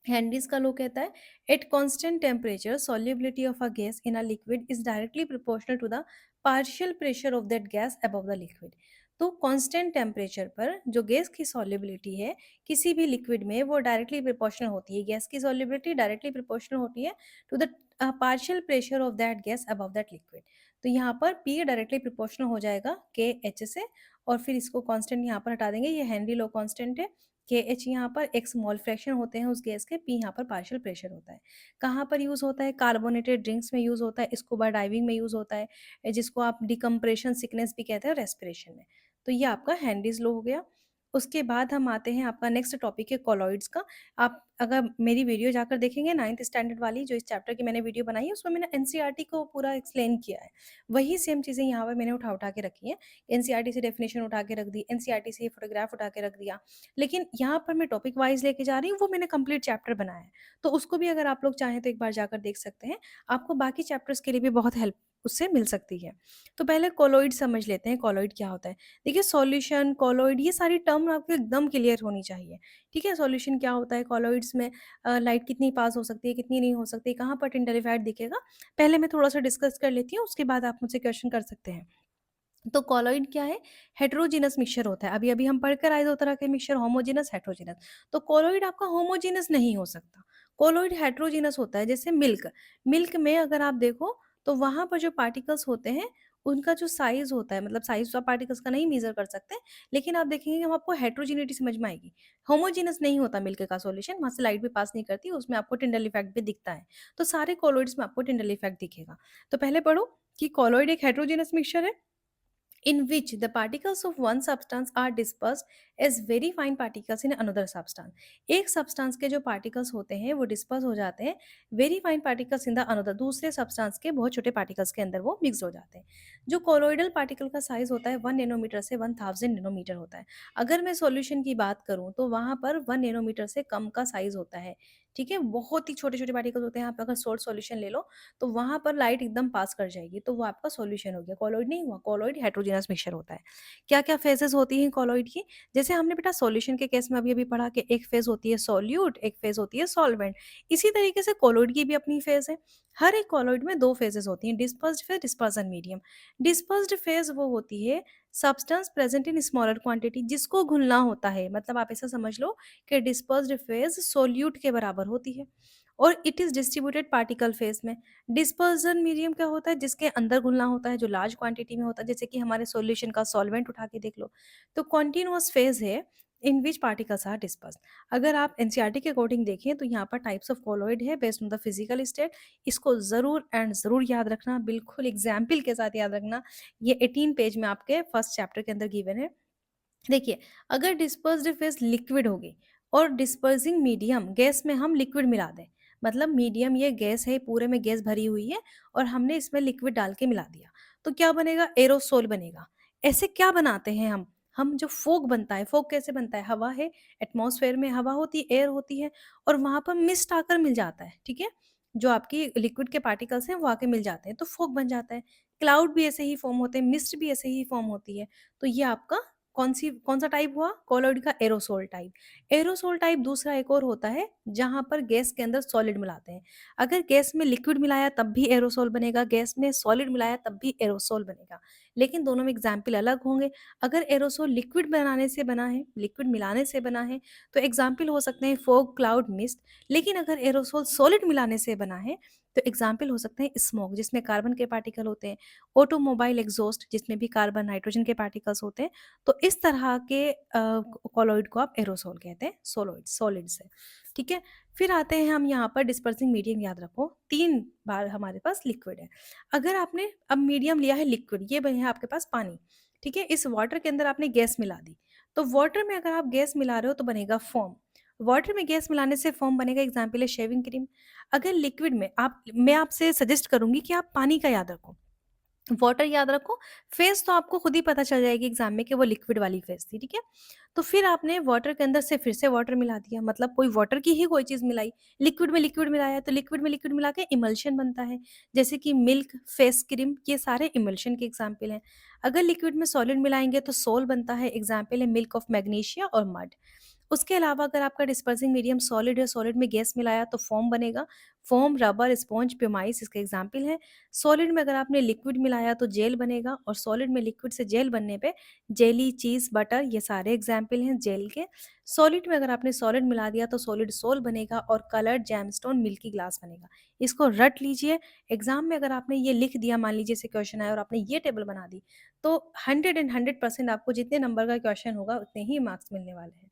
हेनरीज का लॉ कहता है at constant temperature solubility of a gas in a liquid is directly proportional to the partial pressure of that gas above the liquid. तो कांस्टेंट टेम्परेचर पर जो गैस की सॉल्युबिलिटी है किसी भी लिक्विड में, वो डायरेक्टली प्रोपोर्शनल होती है, गैस की सॉल्युबिलिटी डायरेक्टली प्रोपोर्शनल होती है to the partial pressure of that gas above that liquid. तो यहाँ पर पी डायरेक्टली प्रोपोर्शनल हो जाएगा के एच से, और फिर इसको कांस्टेंट यहाँ पर हटा देंगे, ये हेनरी लॉ कांस्टेंट है। के एच यहाँ पर एक्स मोल फ्रैक्शन होते हैं उस गैस के, पी यहाँ पर पार्शियल प्रेशर होता है। कहाँ पर यूज़ होता है? कार्बोनेटेड ड्रिंक्स में यूज़ होता है, स्कूबा डाइविंग में यूज़ होता है, जिसको आप डिकम्प्रेशन सिकनेस भी कहते हैं, रेस्पिरेशन में। तो ये आपका हेनरीज लॉ हो गया। उसके बाद हम आते हैं, आपका नेक्स्ट टॉपिक है कॉलॉइड्स का। आप अगर मेरी वीडियो जाकर देखेंगे 9th स्टैंडर्ड वाली, जो इस चैप्टर की मैंने वीडियो बनाई है, उसमें मैंने एनसीईआरटी को पूरा एक्सप्लेन किया है। वही सेम चीज़ें यहाँ पर मैंने उठा उठा के रखी हैं। एनसीईआरटी से डेफिनेशन उठा के रख दी, एनसीईआरटी से ये फोटोग्राफ उठा के रख दिया, लेकिन यहाँ पर मैं टॉपिक वाइज लेके जा रही हूँ, वो मैंने कंप्लीट चैप्टर बनाया है। तो उसको भी अगर आप लोग चाहें तो एक बार जाकर देख सकते हैं, आपको बाकी चैप्टर्स के लिए भी बहुत हेल्प उससे मिल सकती है। तो पहले कोलॉइड समझ लेते हैं, कोलॉइड क्या होता है। देखिए, सॉल्यूशन, कोलॉइड, ये सारी टर्म आपको एकदम क्लियर होनी चाहिए, ठीक है। सॉल्यूशन क्या होता है, कोलॉइड्स में लाइट कितनी पास हो सकती है, कितनी नहीं हो सकती, कहाँ पर टिंडरफाइड दिखेगा, पहले मैं थोड़ा सा डिस्कस कर लेती हूँ, उसके बाद आप मुझसे क्वेश्चन कर सकते हैं। तो कॉलॉइड क्या है? हेटेरोजेनस मिक्सचर होता है। अभी-अभी हम पढ़ कर आए 2 तरह के मिक्सचर, होमोजेनस, हेटेरोजेनस। तो कॉलॉइड आपका होमोजेनस नहीं हो सकता। कॉलॉइड हेटेरोजेनस होता है, जैसे मिल्क। मिल्क में अगर आप देखो तो वहाँ पर जो पार्टिकल्स होते हैं, उनका जो साइज़ होता है, मतलब साइज़ तो आप पार्टिकल्स का नहीं मेज़र कर सकते, लेकिन आप देखेंगे कि आपको हेटेरोजेनिटी समझ में आएगी। होमोजेनस नहीं होता मिल्क का सॉल्यूशन, वहाँ से लाइट भी पास नहीं करती, उसमें आपको टिंडल इफेक्ट भी दिखता है। तो सारे कॉलॉइड्स में आपको टिंडल इफेक्ट दिखेगा। तो पहले पढ़ो कि कॉलॉइड एक हेटेरोजेनस मिक्सचर है in which the particles of one substance are dispersed as very fine particles in another substance। एक substance के जो particles होते हैं वो disperse हो जाते हैं very fine particles in the another, दूसरे substance के बहुत छोटे particles के अंदर वो mix हो जाते हैं। जो colloidal particle का size होता है 1 नैनोमीटर से 1000 नैनोमीटर होता है। अगर मैं solution की बात करूँ तो वहाँ पर 1 नैनोमीटर से कम का size होता है, ठीक है। बहुत ही छोटे छोटे पार्टिकल्स होते हैं। आप अगर सोल्ट सॉल्यूशन ले लो तो वहाँ पर लाइट एकदम पास कर जाएगी, तो वो आपका सॉल्यूशन हो गया। कॉलॉइड नहीं हुआ, कॉलॉइड हेटेरोजेनस मिक्सचर होता है। क्या-क्या फेजेज़ होती हैं कॉलॉइड की? जैसे हमने बेटा सॉल्यूशन के केस में अभी-अभी पढ़ा कि एक फेज़ होती है सॉल्यूट, एक फेज़ होती है सॉल्वेंट। इसी तरीके से कॉलॉइड की भी अपनी फेज़ है। हर एक कॉलॉइड में 2 फेजेज़ होती हैं, dispersed phase, dispersion medium. Dispersed phase वो होती है substance present in smaller quantity, जिसको घुलना होता है। मतलब आप ऐसा समझ लो कि डिस्पर्स्ड फेज़ सोल्यूट के बराबर होती है, और it is distributed particle phase में। डिस्पर्जन मीडियम क्या होता है? जिसके अंदर घुलना होता है, जो लार्ज क्वांटिटी में होता है, जैसे कि हमारे सॉल्यूशन का सॉल्वेंट उठा के देख लो। तो कंटीन्यूअस फेज़ है इन विच पार्टिकल्स आर डिस्पर्स्ड। अगर आप एनसीईआरटी के अकॉर्डिंग देखें तो यहाँ पर टाइप्स ऑफ कॉलॉइड है based on the physical state. इसको ज़रूर एंड ज़रूर याद रखना, बिल्कुल एग्जाम्पल के साथ याद रखना। ये 18 पेज में आपके फर्स्ट चैप्टर के अंदर गिवन है। देखिए, अगर डिस्पर्स्ड फेज लिक्विड होगी और डिस्पर्सिंग मीडियम गैस में हम लिक्विड मिला दें, मतलब मीडियम ये गैस है, पूरे में गैस भरी हुई है और हमने इसमें लिक्विड डाल के मिला दिया, तो क्या बनेगा? एरोसोल बनेगा। ऐसे क्या बनाते हैं हम? हम जो फॉग बनता है, फॉग कैसे बनता है? हवा है, एटमॉस्फेयर में हवा होती है, एयर होती है और वहाँ पर मिस्ट आकर मिल जाता है, ठीक है? जो आपकी लिक्विड के पार्टिकल्स हैं वो आके मिल जाते हैं, तो फॉग बन जाता है। क्लाउड भी ऐसे ही फॉर्म होते हैं, मिस्ट भी ऐसे ही फॉर्म होती है। तो ये आपका कौन-सा टाइप हुआ? कोलॉइड का एरोसोल टाइप। एरोसोल टाइप दूसरा एक और होता है, जहाँ पर गैस के अंदर सॉलिड मिलाते हैं। अगर गैस में लिक्विड मिलाया तब भी एरोसोल बनेगा, गैस में सॉलिड मिलाया तब भी एरोसोल बनेगा। लेकिन दोनों में एग्ज़ाम्पल अलग होंगे। अगर एरोसोल लिक्विड बनाने से बना है, लिक्विड मिलाने से बना है, तो एग्ज़ाम्पल हो सकते हैं फॉग, क्लाउड, मिस्ट। लेकिन अगर एरोसोल सॉलिड मिलाने से बना है, तो एग्ज़ाम्पल हो सकते हैं स्मोक, जिसमें कार्बन के पार्टिकल होते हैं, ऑटोमोबाइल एग्ज़ॉस्ट, जिसमें भी कार्बन, नाइट्रोजन के पार्टिकल्स होते हैं। तो इस तरह के कोलॉइड को आप एरोसोल कहते हैं, सॉलिड से, ठीक है? फिर आते हैं हम यहाँ पर डिस्पर्सिंग मीडियम, याद रखो 3 बार हमारे पास लिक्विड है। अगर आपने अब मीडियम लिया है लिक्विड, ये है आपके पास पानी, ठीक है? इस वाटर के अंदर आपने गैस मिला दी, तो वाटर में अगर आप गैस मिला रहे हो तो बनेगा फोम। वाटर में गैस मिलाने से फोम बनेगा, एग्जाम्पल है शेविंग क्रीम। अगर लिक्विड में मैं आपसे सजेस्ट करूंगी कि आप पानी का याद रखो, वाटर याद रखो, फेस तो आपको खुद ही पता चल जाएगी एग्जाम में कि वो लिक्विड वाली फेस थी, ठीक है? तो फिर आपने वाटर के अंदर से फिर से वाटर मिला दिया, मतलब कोई वाटर की ही कोई चीज़ मिलाई, लिक्विड में लिक्विड मिलाया, तो लिक्विड में लिक्विड मिला के इमल्शन बनता है, जैसे कि मिल्क, फेस क्रीम, ये सारे इमल्शन के एग्जाम्पल हैं। अगर लिक्विड में सॉलिड मिलाएंगे तो सोल बनता है, एग्जाम्पल है मिल्क ऑफ मैग्नीशिया और मड। उसके अलावा अगर आपका डिस्पर्सिंग मीडियम सॉलिड है, सॉलिड में गैस मिलाया तो फोम बनेगा, फोम, रबर, स्पॉन्ज, प्यूमाइस इसके एग्जाम्पल हैं। सॉलिड में अगर आपने लिक्विड मिलाया तो जेल बनेगा, और सॉलिड में लिक्विड से जेल बनने पे जेली, चीज़, बटर, ये सारे एग्जाम्पल हैं जेल के। सॉलिड में अगर आपने सॉलिड मिला दिया तो सॉलिड सोल बनेगा, और कलर्ड जैमस्टोन मिल्की ग्लास बनेगा। इसको रट लीजिए, एग्जाम में अगर आपने ये लिख दिया, मान लीजिए से क्वेश्चन आया और आपने ये टेबल बना दी, तो 100% आपको जितने नंबर का क्वेश्चन होगा उतने ही मार्क्स मिलने वाले हैं।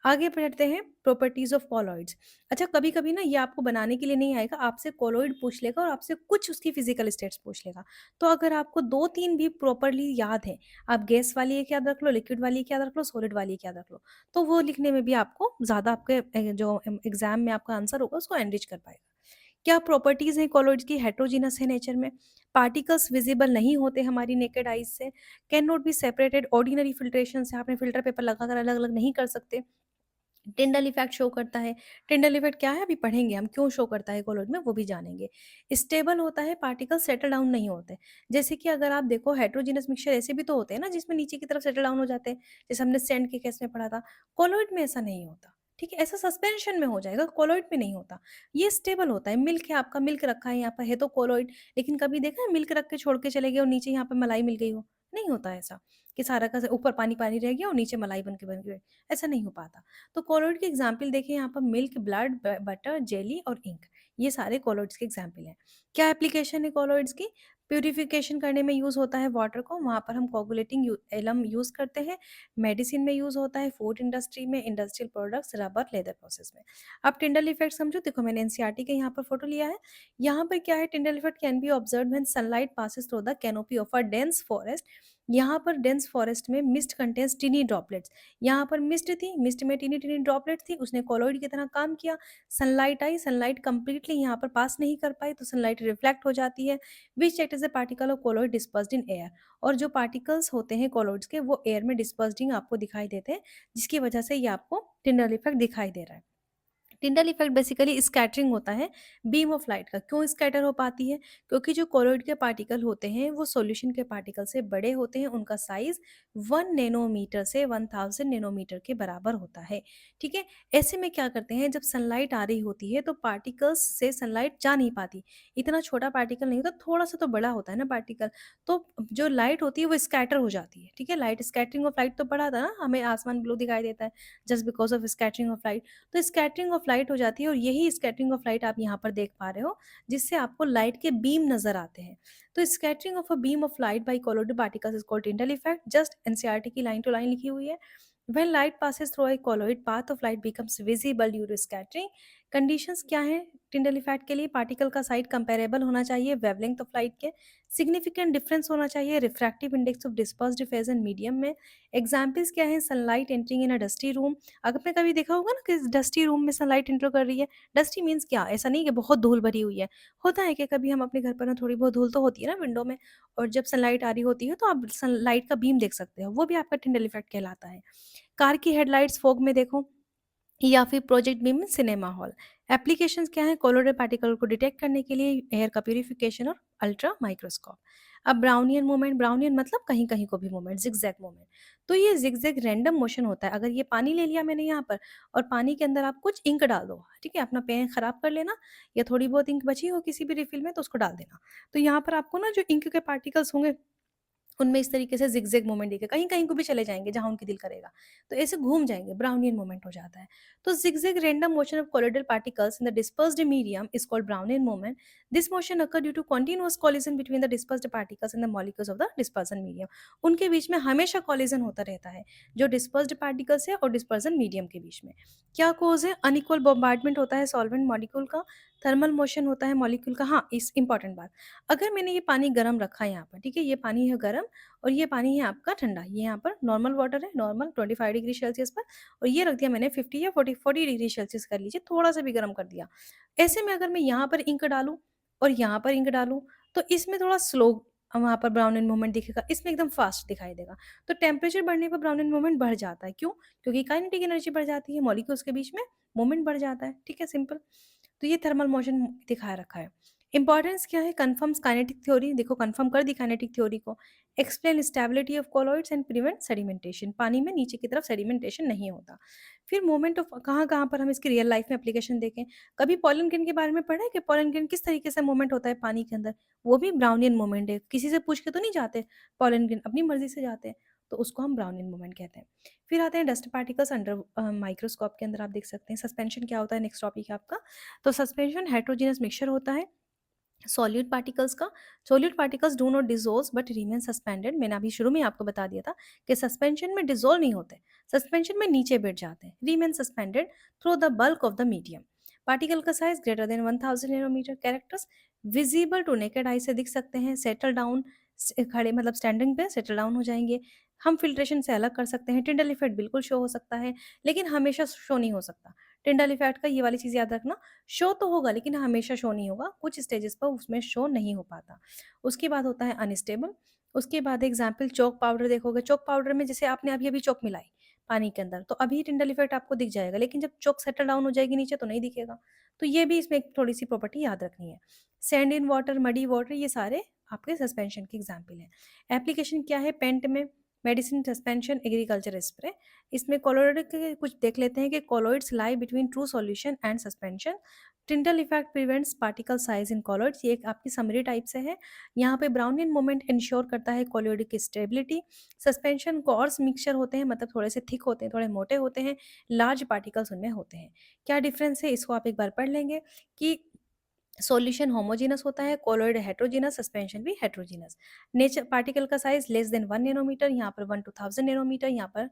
आगे बढ़ते हैं, प्रॉपर्टीज ऑफ कॉलॉइड्स। अच्छा, कभी कभी ना ये आपको बनाने के लिए नहीं आएगा, आपसे कॉलॉइड पूछ लेगा और आपसे कुछ उसकी फिजिकल स्टेट्स पूछ लेगा। तो अगर आपको दो तीन भी प्रॉपरली याद है, आप गैस वाली एक याद रख लो, लिक्विड वाली एक याद रख लो, सॉलिड वाली एक याद रख लो, तो वो लिखने में भी आपको ज़्यादा आपके जो एग्जाम में आपका आंसर होगा उसको एनरिच कर पाएगा। क्या प्रॉपर्टीज हैं कॉलॉइड्स की? हेट्रोजीनस है नेचर में, पार्टिकल्स विजिबल नहीं होते हमारी नेकेड आइज से, can not be separated ordinary filtration से, आपने फिल्टर पेपर लगाकर अलग अलग नहीं कर सकते। टिंडल इफेक्ट शो करता है। टिंडल इफेक्ट क्या है अभी पढ़ेंगे हम, क्यों शो करता है कॉलॉइड में वो भी जानेंगे। स्टेबल होता है, पार्टिकल सेटल डाउन नहीं होते। जैसे कि अगर आप देखो हेट्रोजीनस मिक्सचर ऐसे भी तो होते हैं ना जिसमें नीचे की तरफ सेटल डाउन हो जाते हैं, जैसे हमने सैंड के केस में पढ़ा था। कॉलॉइड में ऐसा नहीं होता, ठीक है? ऐसा सस्पेंशन में हो जाएगा, कॉलॉइड में नहीं होता। ये स्टेबल होता है। मिल्क है, आपका मिल्क रखा है यहाँ पर, है तो कॉलॉइड, लेकिन कभी देखा है मिल्क रख के छोड़ के चले गए और नीचे यहाँ पर मलाई मिल गई हो? नहीं होता ऐसा, कि सारा का ऊपर पानी पानी रह गया और नीचे मलाई बन गई, ऐसा नहीं हो पाता। तो कॉलॉइड के एग्जाम्पल देखिए यहाँ पर, मिल्क, ब्लड, बटर, जेली और इंक, ये सारे कॉलॉइड्स के एग्जाम्पल हैं। क्या एप्लीकेशन है कॉलॉइड्स की? प्यूरिफिकेशन करने में यूज होता है वाटर को, वहाँ पर हम कोगुलेटिंग एलम यूज करते हैं। मेडिसिन में यूज होता है, फूड इंडस्ट्री में, industrial products, rubber, leather process में। अब टिंडल इफेक्ट समझो, देखो मैंने एनसीईआरटी के यहाँ पर फोटो लिया है। यहाँ पर क्या है, Tyndall effect can be observe when sunlight passes through the canopy of a dense forest. यहाँ पर डेंस फॉरेस्ट में मिस्ट कंटेन्स टिनी ड्रॉपलेट्स, यहाँ पर मिस्ट थी, मिस्ट में टीनी टीनी ड्रॉपलेट थी, उसने कॉलॉइड की तरह काम किया। सनलाइट आई, सनलाइट कंप्लीटली यहाँ पर पास नहीं कर पाई, तो सनलाइट रिफ्लेक्ट हो जाती है, which act is a particle of colloid dispersed in air. और जो पार्टिकल्स होते हैं कॉलॉइड्स के वो एयर में डिस्पर्स्डिंग आपको दिखाई देते हैं, जिसकी वजह से ये आपको टिंडल इफेक्ट दिखाई दे रहा है। टिंडल इफेक्ट बेसिकली स्कैटरिंग होता है बीम ऑफ लाइट का। क्यों स्कैटर हो पाती है? क्योंकि जो कोलॉइड के पार्टिकल होते हैं वो सॉल्यूशन के पार्टिकल से बड़े होते हैं, उनका साइज 1 नैनोमीटर से 1000 नैनोमीटर के बराबर होता है, ठीक है? ऐसे में क्या करते हैं, जब सनलाइट आ रही होती है तो पार्टिकल्स से सनलाइट जा नहीं पाती, इतना छोटा पार्टिकल नहीं होता, थोड़ा सा तो बड़ा होता है ना पार्टिकल, तो जो लाइट होती है वो स्कैटर हो जाती है, ठीक है? लाइट, स्कैटरिंग ऑफ लाइट तो पढ़ा था ना, हमें आसमान ब्लू दिखाई देता है just because of scattering of light. तो स्कैटरिंग ऑफ लाइट हो जाती है, और यही स्कैटरिंग ऑफ लाइट आप यहाँ पर देख पा रहे हो, जिससे आपको लाइट के बीम नजर आते हैं। तो scattering of a beam of light by colloid particles is called Tyndall effect. Just NCERT की लाइन टू लाइन लिखी हुई है। When light passes through a colloid, path of light becomes visible due to scattering. Conditions क्या हैं Tyndall effect के लिए? Particle का size comparable होना चाहिए वेवलेंथ ऑफ लाइट के, सिग्निफिकेंट डिफरेंस होना चाहिए refractive index of dispersed phase and medium में। एग्जांपल्स क्या हैं? Sunlight entering in a dusty room. आपने कभी देखा होगा ना कि डस्टी रूम में सनलाइट एंटर कर रही है। डस्टी मीन्स क्या? ऐसा नहीं कि बहुत धूल भरी हुई है। होता है कि कभी हम अपने घर पर ना थोड़ी बहुत धूल तो होती है ना विंडो में, और जब सनलाइट आ रही होती है तो आप सनलाइट का बीम देख सकते हो, वो भी आपका टिंडल इफेक्ट कहलाता है। कार की हेडलाइट्स फॉग में देखो, या फिर प्रोजेक्ट बीम में सिनेमा हॉल। एप्लीकेशंस क्या है? कोलोइडल पार्टिकल को डिटेक्ट करने के लिए एयर का प्यूरिफिकेशन और अल्ट्रा माइक्रोस्कोप। अब ब्राउनियन मूवमेंट, ब्राउनियन मतलब कहीं कहीं को भी मूवमेंट, जिगजैग मूवमेंट। तो ये जिगजैग रैंडम मोशन होता है। अगर ये पानी ले लिया मैंने यहाँ पर, और पानी के अंदर आप कुछ इंक डाल दो, ठीक है, अपना पेन खराब कर लेना, या थोड़ी बहुत इंक बची हो किसी भी रिफिल में तो उसको डाल देना। तो यहाँ पर आपको ना जो इंक के पार्टिकल्स होंगे उनमें इस तरीके से ज़िगज़ैग मूवमेंट दिखे, कहीं-कहीं को भी चले जाएँगे जहाँ उनकी दिल करेगा। तो ऐसे घूम जाएँगे, ब्राउनियन मूवमेंट हो जाता है। तो zigzag random motion of colloidal particles in the dispersed medium is called Brownian movement. This motion occur due to continuous collision between the dispersed particles and the molecules of the dispersion medium. उनके बीच में हमेशा collision होता रहता है, जो dispersed particles है और dispersion medium के बीच में। क्या कॉज़ है? अनइक्वल बॉम्बार्डमेंट होता है सॉल्वेंट मॉलिक्यूल का, थर्मल मोशन होता है मॉलिक्यूल का। हाँ, इस इम्पोर्टेंट बात, अगर मैंने ये पानी गरम रखा है यहाँ पर, ठीक है, ये पानी है गरम और ये पानी है आपका ठंडा। ये यहाँ पर नॉर्मल वाटर है, नॉर्मल 25 डिग्री सेल्सियस पर, और ये रख दिया मैंने 50 या 40 डिग्री सेल्सियस कर लीजिए, थोड़ा-सा भी गर्म कर दिया। ऐसे में अगर मैं यहाँ पर इंक डालूँ और यहाँ पर इंक डालूँ, तो इसमें थोड़ा स्लो वहाँ पर ब्राउन मूवमेंट दिखेगा, इसमें एकदम फास्ट दिखाई देगा। तो टेम्परेचर बढ़ने पर ब्राउन मूवमेंट बढ़ जाता है। क्यों? क्योंकि काइनेटिक एनर्जी बढ़ जाती है, मॉलिक्यूल्स के बीच में मूवमेंट बढ़ जाता है। ठीक है, सिंपल। तो ये थर्मल मोशन दिखा रखा है। इंपॉर्टेंस क्या है? कन्फर्म्स काइनेटिक थ्योरी, देखो कन्फर्म कर दी काइनेटिक थ्योरी को। Explain stability of colloids and prevent sedimentation, पानी में नीचे की तरफ सेडिमेंटेशन नहीं होता। फिर मोमेंट ऑफ कहाँ-कहाँ पर हम इसकी रियल लाइफ में एप्लीकेशन देखें। कभी पॉलन ग्रेन के बारे में पढ़ा है कि पॉलन ग्रेन किस तरीके से मूवमेंट होता है पानी के अंदर? वो भी ब्राउनियन मूवमेंट है। किसी से पूछ के तो नहीं जाते पॉलन ग्रेन, अपनी मर्ज़ी से जाते हैं, तो उसको हम ब्राउनियन मूवमेंट कहते हैं। फिर आते हैं डस्ट पार्टिकल्स अंडर माइक्रोस्कोप के अंदर, आप देख सकते हैं। सस्पेंशन क्या होता है? नेक्स्ट टॉपिक है आपका। तो सस्पेंशन हेटेरोजेनस मिक्सचर होता है सॉलिड पार्टिकल्स का। Solid particles do not dissolve but remain suspended. मैंने अभी शुरू में आपको बता दिया था कि सस्पेंशन में डिसॉल्व नहीं होते, सस्पेंशन में नीचे बैठ जाते हैं, remain suspended through the bulk of the medium. Particle का size greater than 1000 nanometre. Characters visible to naked eye से दिख सकते हैं, सेटल डाउन, खड़े मतलब स्टैंडिंग पे सेटल डाउन हो जाएंगे। हम फिल्ट्रेशन से अलग कर सकते हैं। टिंडल इफेक्ट बिल्कुल शो हो सकता है, लेकिन हमेशा शो नहीं हो सकता। टिंडल इफेक्ट का ये वाली चीज़ याद रखना, शो तो होगा लेकिन हमेशा शो नहीं होगा, कुछ स्टेजेस पर उसमें शो नहीं हो पाता। उसके बाद होता है अनस्टेबल। उसके बाद एग्जाम्पल चॉक पाउडर देखोगे, चॉक पाउडर में जैसे आपने अभी-अभी चॉक मिलाई पानी के अंदर, तो अभी टिंडल इफेक्ट आपको दिख जाएगा, लेकिन जब चॉक सेटल डाउन हो जाएगी नीचे तो नहीं दिखेगा। तो ये भी इसमें एक थोड़ी-सी प्रॉपर्टी याद रखनी है। Sand in water, muddy water, ये सारे आपके सस्पेंशन के एग्जाम्पल हैं। एप्लीकेशन क्या है पेंट में? Medicine, suspension, agriculture spray. इसमें कोलोइड के कुछ देख लेते हैं कि colloids lie between true solution and suspension. Tyndall effect prevents particle size in colloids, ये एक आपकी समरी टाइप से है। यहाँ पे ब्राउनियन मोमेंट इंश्योर करता है कॉलोइडिक स्टेबिलिटी। सस्पेंशन कोर्स मिक्सचर होते हैं, मतलब थोड़े से थिक होते हैं, थोड़े मोटे होते हैं, लार्ज पार्टिकल्स उनमें होते हैं। क्या डिफरेंस है इसको आप एक बार पढ़ लेंगे कि सॉल्यूशन होमोजेनस होता है, कोलॉइड हेटेरोजेनस, सस्पेंशन भी हेटेरोजेनस। नेचर पार्टिकल का साइज लेस देन 1 नैनोमीटर, यहाँ पर 1 टू 1000 नैनोमीटर, यहाँ पर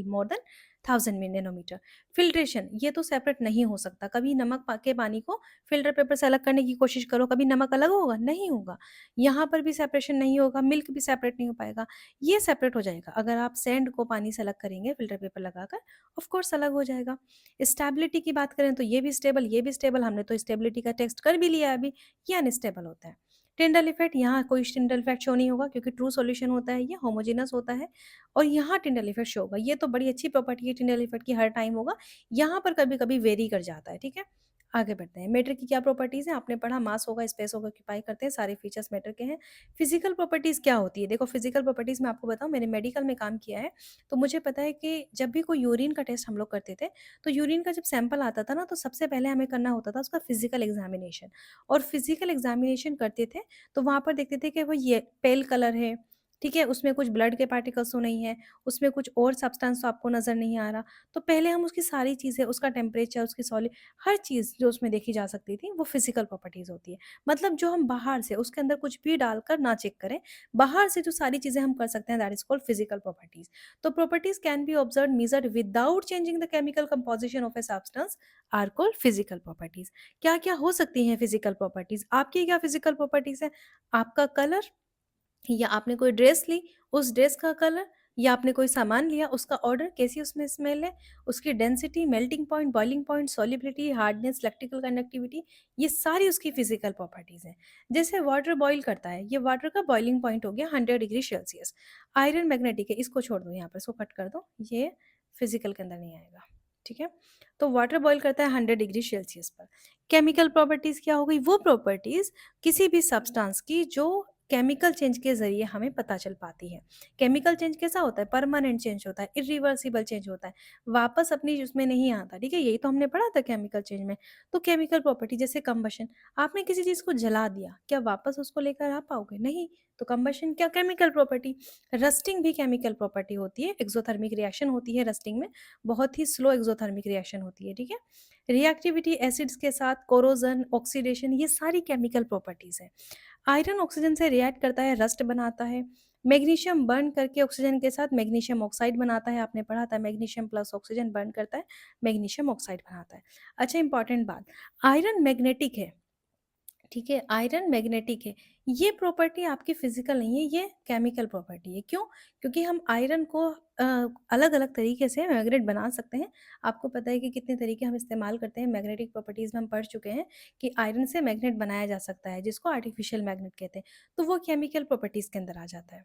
मोर देन 1000 नैनोमीटर। फिल्ट्रेशन ये तो सेपरेट नहीं हो सकता। कभी नमक के पानी को फिल्टर पेपर से अलग करने की कोशिश करो, कभी नमक अलग होगा? नहीं होगा। यहाँ पर भी सेपरेशन नहीं होगा, मिल्क भी सेपरेट नहीं हो पाएगा। ये सेपरेट हो जाएगा अगर आप सैंड को पानी से अलग करेंगे फिल्टर पेपर लगाकर, ऑफ कोर्स अलग हो जाएगा। स्टेबिलिटी की बात करें तो ये भी स्टेबल, ये भी स्टेबल, हमने तो स्टेबिलिटी का टेस्ट कर भी लिया है अभी, ये अनस्टेबल होता है। टिंडल इफेक्ट, यहाँ कोई टिंडल इफेक्ट शो नहीं होगा क्योंकि ट्रू सॉल्यूशन होता है, ये होमोजेनस होता है, और यहाँ टिंडल इफेक्ट शो होगा। ये तो बड़ी अच्छी प्रॉपर्टी है टिंडल इफेक्ट की, हर टाइम होगा। यहाँ पर कभी कभी वेरी कर जाता है, ठीक है। आगे बढ़ते हैं। मैटर की क्या प्रॉपर्टीज है? आपने पढ़ा मास होगा, स्पेस होगा, ऑक्यूपाई करते हैं, सारे फीचर्स मैटर के हैं। फिजिकल प्रॉपर्टीज क्या होती है? देखो फिजिकल प्रॉपर्टीज मैं आपको बताऊं, मैंने मेडिकल में काम किया है, तो मुझे पता है कि जब भी कोई यूरिन का टेस्ट हम लोग करते थे, तो यूरिन का जब सैंपल आता था ना, तो सबसे पहले हमें करना होता था उसका फिजिकल एग्जामिनेशन। और फिजिकल एग्जामिनेशन करते थे तो वहाँ पर देखते थे कि वो ये पेल कलर है, ठीक है? उसमें कुछ ब्लड के पार्टिकल्स तो नहीं है, उसमें कुछ और सब्सटेंस तो आपको नज़र नहीं आ रहा। तो पहले हम उसकी सारी चीज़ें, उसका टेम्परेचर, उसकी हर चीज़ जो उसमें देखी जा सकती थी, वो फिज़िकल प्रॉपर्टीज़ होती है। मतलब जो हम बाहर से उसके अंदर कुछ भी डालकर ना चेक करें, बाहर से जो सारी चीज़ें हम कर सकते हैं, that is called physical properties. तो properties can be observed, measured without changing the chemical composition of a substance are called physical properties. क्या-क्या हो सकती हैं फिज़िकल प्रॉपर्टीज़? आपकी क्या फिज़िकल प्रॉपर्टीज़ है? आपका कलर, या आपने कोई ड्रेस ली, उस ड्रेस का कलर, या आपने कोई सामान लिया, उसका ऑर्डर, कैसी उसमें स्मेल है, उसकी density, melting point, boiling point, solubility, hardness, electrical conductivity, ये सारी उसकी फिजिकल प्रॉपर्टीज हैं। जैसे वाटर बॉईल करता है, ये वाटर का बॉइलिंग पॉइंट हो गया 100 डिग्री सेल्सियस। आयरन मैग्नेटिक है, इसको छोड़ दो, यहाँ पर इसको कट कर दो, ये फिजिकल के अंदर नहीं आएगा। ठीक है, तो वाटर बॉईल करता है 100 डिग्री सेल्सियस पर। केमिकल प्रॉपर्टीज क्या हो गई? वो प्रॉपर्टीज किसी भी सब्सटेंस की जो केमिकल चेंज के ज़रिए हमें पता चल पाती है। केमिकल चेंज कैसा होता है? परमानेंट चेंज होता है, इरिवर्सिबल चेंज होता है, वापस अपनी उसमें नहीं आता, ठीक है? यही तो हमने पढ़ा था केमिकल चेंज में। तो केमिकल प्रॉपर्टी जैसे कंबशन, आपने किसी चीज़ को जला दिया, क्या वापस उसको लेकर आ पाओगे? नहीं। तो कंबशन क्या? Chemical property. रस्टिंग भी केमिकल प्रॉपर्टी होती है, एक्ज़ोथर्मिक रिएक्शन होती है रस्टिंग में, बहुत ही स्लो एक्ज़ोथर्मिक रिएक्शन होती है, ठीक है? रिएक्टिविटी एसिड्स के साथ, कोरोजन, ऑक्सीडेशन, ये सारी केमिकल प्रॉपर्टीज़ हैं। आयरन ऑक्सीजन से रिएक्ट करता है, रस्ट बनाता है। मैग्नीशियम बर्न करके ऑक्सीजन के साथ मैग्नीशियम ऑक्साइड बनाता है, आपने पढ़ा था मैग्नीशियम प्लस ऑक्सीजन बर्न करता है, मैग्नीशियम ऑक्साइड बनाता है। अच्छा, इंपॉर्टेंट बात, आयरन मैग्नेटिक है, ठीक है? आयरन मैग्नेटिक है। ये प्रॉपर्टी आपकी फिज़िकल नहीं है, ये केमिकल प्रॉपर्टी है। क्यों? क्योंकि हम आयरन को अलग-अलग तरीके से मैग्नेट बना सकते हैं। आपको पता है कि कितने तरीके हम इस्तेमाल करते हैं, मैग्नेटिक प्रॉपर्टीज़ में हम पढ़ चुके हैं कि आयरन से मैग्नेट बनाया जा सकता है, जिसको आर्टिफिशियल मैग्नेट कहते हैं। तो वो केमिकल प्रॉपर्टीज़ के अंदर आ जाता है।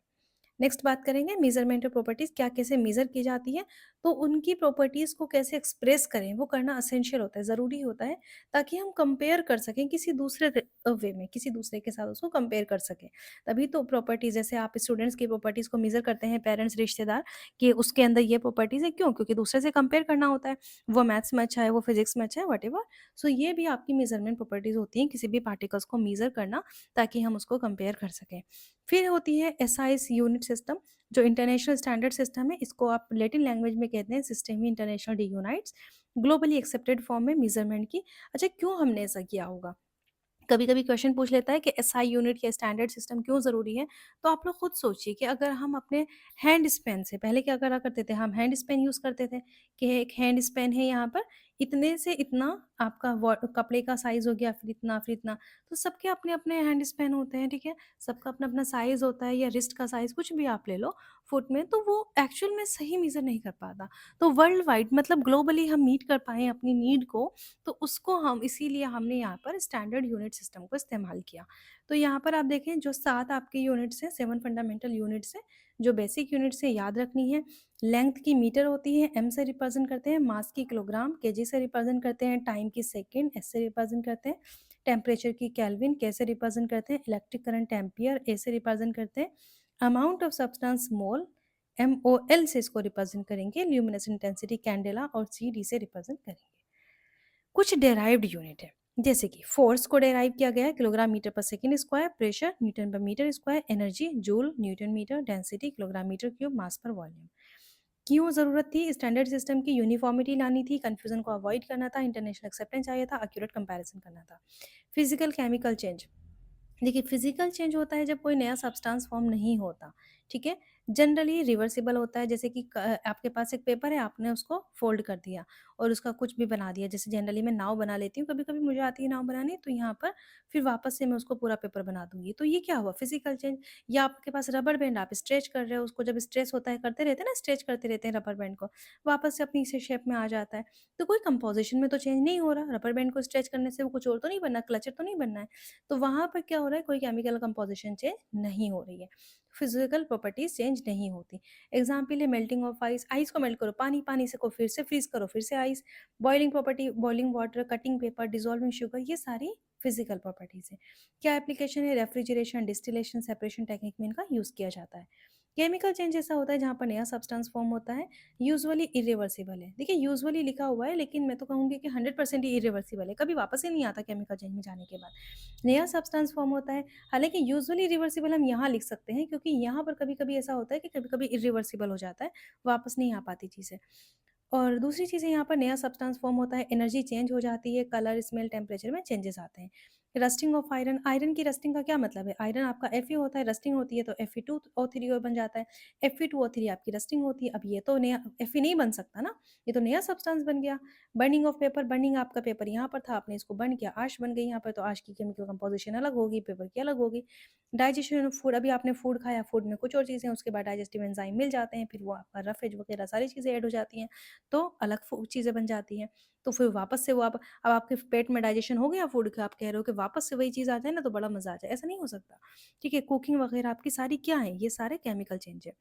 नेक्स्ट बात करेंगे मेज़रमेंट ऑफ प्रॉपर्टीज़, क्या कैसे मेज़र की जाती है, तो उनकी प्रॉपर्टीज़ को कैसे एक्सप्रेस करें, वो करना एसेंशियल होता है, ज़रूरी होता है, ताकि हम कंपेयर कर सकें किसी दूसरे वे में, किसी दूसरे के साथ उसको कंपेयर कर सकें। तभी तो प्रॉपर्टीज़, जैसे आप स्टूडेंट्स की प्रॉपर्टीज़ को मेज़र करते हैं, पेरेंट्स, रिश्तेदार, कि उसके अंदर ये प्रॉपर्टीज़ है, क्यों? क्योंकि दूसरे से कंपेयर करना होता है, वो मैथ्स में अच्छा है, वो फिज़िक्स में अच्छा है, व्हाटएवर। सो ये भी आपकी मेज़रमेंट प्रॉपर्टीज़ होती हैं, किसी भी पार्टिकल्स को मेज़र करना, ताकि हम उसको कंपेयर कर सकें। फिर होती है एसआई यूनिट सिस्टम, जो इंटरनेशनल स्टैंडर्ड सिस्टम है, इसको आप लैटिन लैंग्वेज में कहते हैं सिस्टेमी इंटरनेशनल डी यूनाइट्स, ग्लोबली एक्सेप्टेड फॉर्म है मेजरमेंट की। अच्छा, क्यों हमने ऐसा किया होगा? कभी-कभी क्वेश्चन पूछ लेता है कि एसआई यूनिट या स्टैंडर्ड सिस्टम क्यों ज़रूरी है? तो आप लोग खुद सोचिए कि अगर हम अपने हैंड स्पेन से, पहले क्या करा करते थे, हम हैंड स्पेन यूज़ करते थे कि एक हैंड स्पेन है यहाँ पर, इतने से इतना आपका कपड़े का साइज़ हो गया, फिर इतना। तो सबके अपने-अपने हैंड स्पेन होते हैं, ठीक है? सबका अपना-अपना साइज़ होता है, या रिस्ट का साइज़ कुछ भी आप ले लो फुट में, तो वो एक्चुअल में सही मेज़र नहीं कर पाता। तो वर्ल्ड वाइड, मतलब ग्लोबली हम मीट कर पाएँ अपनी नीड को, तो उसको हम, इसीलिए हमने यहाँ पर स्टैंडर्ड यूनिट सिस्टम को इस्तेमाल किया। तो यहाँ पर आप देखें, जो 7 आपके यूनिट्स हैं, 7 फंडामेंटल यूनिट्स हैं, जो बेसिक यूनिट्स हैं याद रखनी है। लेंथ की मीटर होती है, एम से रिप्रेज़ेंट करते हैं, मास की किलोग्राम, केजी से रिप्रेज़ेंट करते हैं, टाइम की सेकंड, एस से रिप्रेज़ेंट करते हैं, टेम्परेचर की केल्विन, के से रिप्रेज़ेंट करते हैं, इलेक्ट्रिक करंट एम्पियर, ए से रिप्रेज़ेंट करते हैं, amount of substance mole, MOL से इसको रिप्रेज़ेंट करेंगे, ल्यूमिनेसेंस इंटेंसिटी कैंडेला, और सीडी से रिप्रेज़ेंट करेंगे। कुछ डेराइव्ड यूनिट है, जैसे कि फोर्स को डेराइव किया गया है किलोग्राम मीटर पर सेकंड स्क्वायर, प्रेशर न्यूटन पर metre square, energy joule newton metre, density kilogram metre cube, mass पर वॉल्यूम। क्यों ज़रूरत थी? स्टैंडर्ड सिस्टम की यूनिफॉर्मिटी लानी थी, कंफ्यूजन को अवॉइड करना था, इंटरनेशनल एक्सेप्टेंस चाहिए था, एक्यूरेट कंपैरिजन करना था। फिजिकल केमिकल चेंज, देखिए फिजिकल चेंज होता है जब कोई नया सब्सटेंस फॉर्म नहीं होता, ठीक है? जनरली रिवर्सिबल होता है, जैसे कि आपके पास एक पेपर है, आपने उसको फोल्ड कर दिया और उसका कुछ भी बना दिया, जैसे जनरली मैं नाव बना लेती हूँ, कभी कभी मुझे आती है नाव बनानी, तो यहाँ पर फिर वापस से मैं उसको पूरा पेपर बना दूंगी, तो ये क्या हुआ? Physical change. या आपके पास रबर बैंड, आप स्ट्रेच कर रहे हो उसको, जब स्ट्रेच होता है, करते रहते हैं ना, स्ट्रेच करते रहते हैं रबर बैंड को, वापस से अपनी इसी शेप में आ जाता है। तो कोई कंपोजिशन में तो चेंज नहीं हो रहा, रबर बैंड को स्ट्रेच करने से वो कुछ और तो नहीं बनना, क्लचर तो नहीं बनना है। तो वहाँ पर क्या हो रहा है? कोई केमिकल कंपोजिशन चेंज नहीं हो रही है, फिजिकल प्रॉपर्टीज चेंज नहीं होती। एग्जाम्पल है मेल्टिंग ऑफ आइस, आइस को मेल्ट करो, पानी, पानी से को फिर से फ्रीज करो, फिर से ice. Boiling property, boiling water, cutting paper, dissolving sugar, ये सारी फिजिकल प्रॉपर्टीज है। क्या एप्लीकेशन है? रेफ्रिजरेशन, डिस्टिलेशन, सेपरेशन टेक्निक में इनका यूज किया जाता है। केमिकल चेंज ऐसा होता है जहाँ पर नया सब्सटेंस फॉर्म होता है, यूजुअली इरिवर्सिबल है। देखिए यूजुअली लिखा हुआ है लेकिन मैं तो कहूँगी कि 100% ही इरिवर्सिबल है, कभी वापस ही नहीं आता केमिकल चेंज में जाने के बाद। नया सब्सटेंस फॉर्म होता है, हालाँकि यूजुअली रिवर्सिबल हम यहाँ लिख सकते हैं क्योंकि यहाँ पर कभी-कभी ऐसा होता है कि कभी-कभी इरिवर्सिबल हो जाता है, वापस नहीं आ पाती चीज़ें। और दूसरी चीज़ें यहाँ पर नया सब्सटेंस फॉर्म होता है, एनर्जी चेंज हो जाती है, कलर, स्मेल, टेम्परेचर में चेंजेस आते हैं। रस्टिंग ऑफ आयरन, आयरन की रस्टिंग का क्या मतलब है? आयरन आपका Fe होता है, रस्टिंग होती है तो Fe2O3 बन जाता है। Fe2O3 आपकी रस्टिंग होती है। अब ये तो नया Fe नहीं बन सकता ना, ये तो नया सब्सटेंस बन गया। बर्निंग ऑफ पेपर, बर्निंग आपका पेपर यहाँ पर था, आपने इसको बर्न किया, आश बन गई यहाँ पर, तो आश की केमिकल कंपोज़िशन अलग होगी, पेपर की अलग होगी। डाइजेशन ऑफ फूड, अभी आपने फूड खाया, फूड में कुछ और चीज़ें हैं, उसके बाद डाइजेस्टिव एंजाइम मिल जाते हैं, फिर वो आपका रफेज वगैरह सारी चीज़ें ऐड हो जाती हैं। तो अलग चीज़ें बन जाती हैं। तो फिर वापस से वो आप, अब आपके पेट में डाइजेशन हो गया फूड का, आप कह रहे हो कि वापस से वही चीज़ आ जाए ना तो बड़ा मज़ा आ जाए, ऐसा नहीं हो सकता। ठीक है, कुकिंग वगैरह आपकी सारी क्या है? ये सारे केमिकल चेंज है।